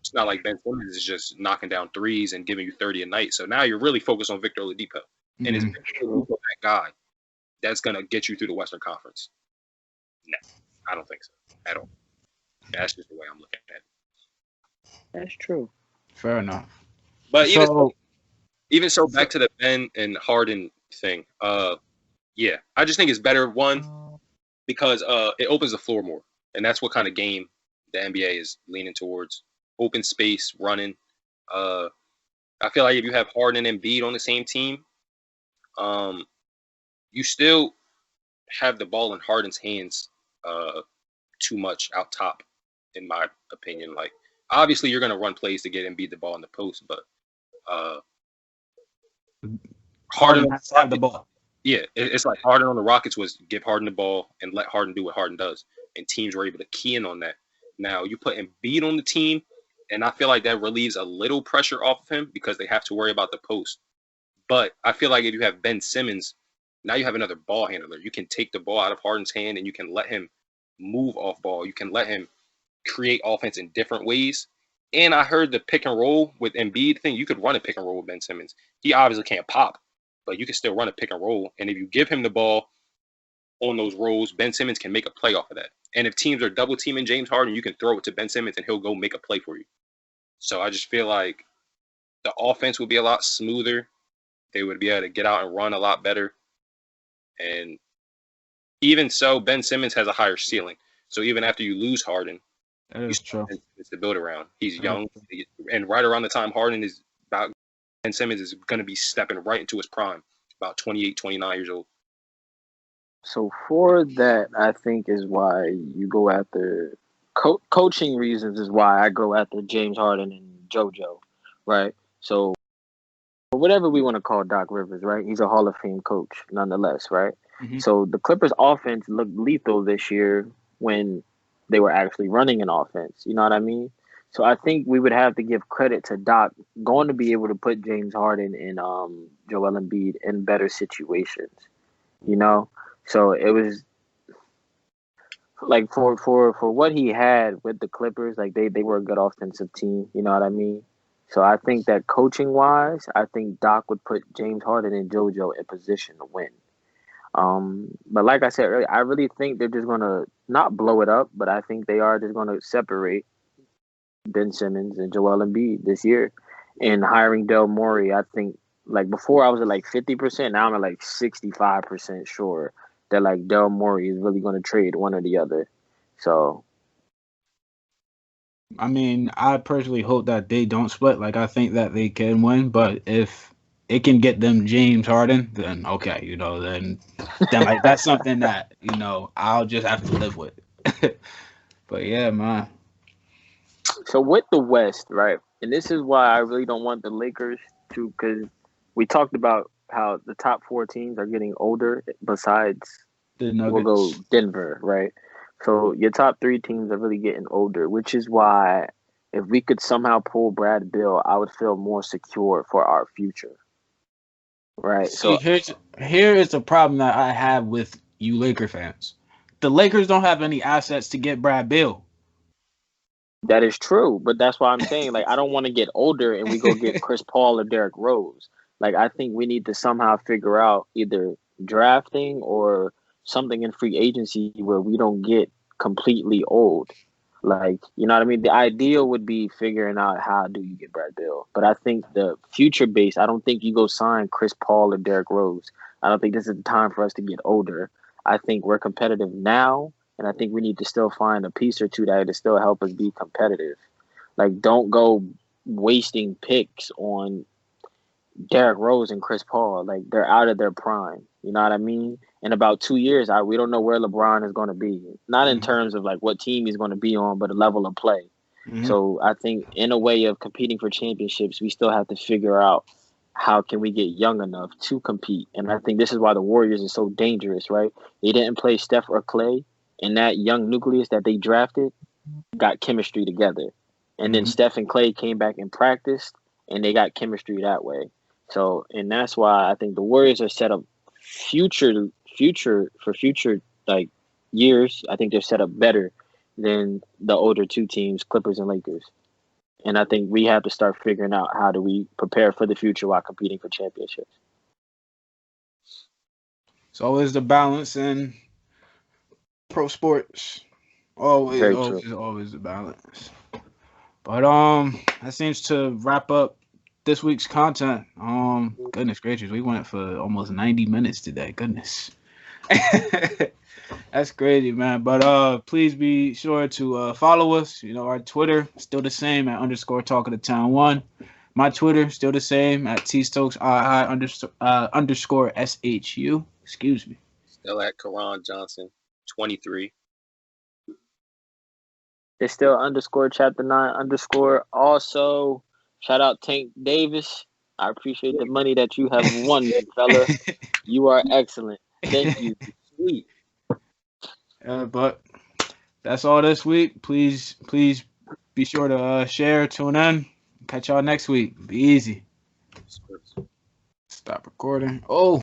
It's not like Ben Simmons is just knocking down threes and giving you 30 a night. So now you're really focused on Victor Oladipo. And is Victor Oladipo that guy that's going to get you through the Western Conference? No, I don't think so at all. That's just the way I'm looking at it. That's true. Fair enough. But So, even so, back to the Ben and Harden thing. Yeah, I just think it's better, one, because it opens the floor more. And that's what kind of game the NBA is leaning towards. Open space, running. I feel like if you have Harden and Embiid on the same team, you still have the ball in Harden's hands too much out top, in my opinion. Like, obviously, you're going to run plays to get Embiid the ball in the post, but Harden has to have the ball. Yeah, it's like Harden on the Rockets was give Harden the ball and let Harden do what Harden does, and teams were able to key in on that. Now you put Embiid on the team, and I feel like that relieves a little pressure off of him because they have to worry about the post. But I feel like if you have Ben Simmons, now you have another ball handler. You can take the ball out of Harden's hand and you can let him move off ball. You can let him create offense in different ways. And I heard the pick and roll with Embiid thing. You could run a pick and roll with Ben Simmons. He obviously can't pop, but you can still run a pick and roll. And if you give him the ball on those rolls, Ben Simmons can make a play off of that. And if teams are double teaming James Harden, you can throw it to Ben Simmons and he'll go make a play for you. So I just feel like the offense would be a lot smoother. They would be able to get out and run a lot better. And even so, Ben Simmons has a higher ceiling. So even after you lose Harden, That is true. it's to build around. He's young. And right around the time Harden is about, Ben Simmons is going to be stepping right into his prime, about 28, 29 years old. So for that, I think is why you go after coaching reasons is why I go after James Harden and JoJo, right? So whatever we want to call Doc Rivers, right? He's a Hall of Fame coach, nonetheless, right? So the Clippers' offense looked lethal this year when they were actually running an offense. You know what I mean? So I think we would have to give credit to Doc going to be able to put James Harden and Joel Embiid in better situations. You know, so it was like for what he had with the Clippers, like they were a good offensive team. You know what I mean? So I think that coaching wise, I think Doc would put James Harden and JoJo in position to win. But like I said earlier, I really think they're just gonna not blow it up, but I think they are just gonna separate Ben Simmons and Joel Embiid this year. And hiring Del Morey, I think like before I was at like 50%, now I'm at like 65% sure that like Del Morey is really gonna trade one or the other. So I mean, I personally hope that they don't split. Like, I think that they can win, but if it can get them James Harden, then okay, then like that's something that I'll just have to live with. But yeah, man. So with the West, right, and this is why I really don't want the Lakers to, because we talked about how the top 4 teams are getting older. Besides, The we'll go Nuggets. Denver, right? So your top 3 teams are really getting older, which is why if we could somehow pull Brad Bill, I would feel more secure for our future, right? See, So here is the problem that I have with you Laker fans. The Lakers don't have any assets to get Brad Bill. that is true, but that's why I'm saying like I don't want to get older and we go get Chris Paul or Derrick Rose. Like I think we need to somehow figure out either drafting or something in free agency where we don't get completely old. Like, you know what I mean? The ideal would be figuring out how do you get Brad Bill. But I think the future base, I don't think you go sign Chris Paul or Derrick Rose. I don't think this is the time for us to get older. I think we're competitive now. and I think we need to still find a piece or two that to still help us be competitive. Like, don't go wasting picks on Derrick Rose and Chris Paul. Like, they're out of their prime. You know what I mean? In about 2 years, we don't know where LeBron is going to be. Not in terms of like what team he's going to be on, but the level of play. Mm-hmm. So I think in a way of competing for championships, we still have to figure out how can we get young enough to compete. And I think this is why the Warriors are so dangerous, right? They didn't play Steph or Clay, and that young nucleus that they drafted got chemistry together. And then Steph and Clay came back and practiced, and they got chemistry that way. So, and that's why I think the Warriors are set up future like years. I think they're set up better than the older two teams, Clippers and Lakers. And I think we have to start figuring out how do we prepare for the future while competing for championships. It's always the balance in pro sports. Always the balance. But that seems to wrap up this week's content. Goodness gracious, we went for almost 90 minutes today. Goodness. That's crazy, man. But please be sure to follow us. You know, our Twitter still the same at _Talk of the Town 1. My Twitter still the same at _SHU. Excuse me. Still at Karan Johnson 23. It's still _Chapter 9 _ Also, shout out Tank Davis. I appreciate the money that you have won, fella. You are excellent. Thank you. Sweet. But that's all this week. Please be sure to share, tune in. Catch y'all next week. Be easy. Stop recording. Oh.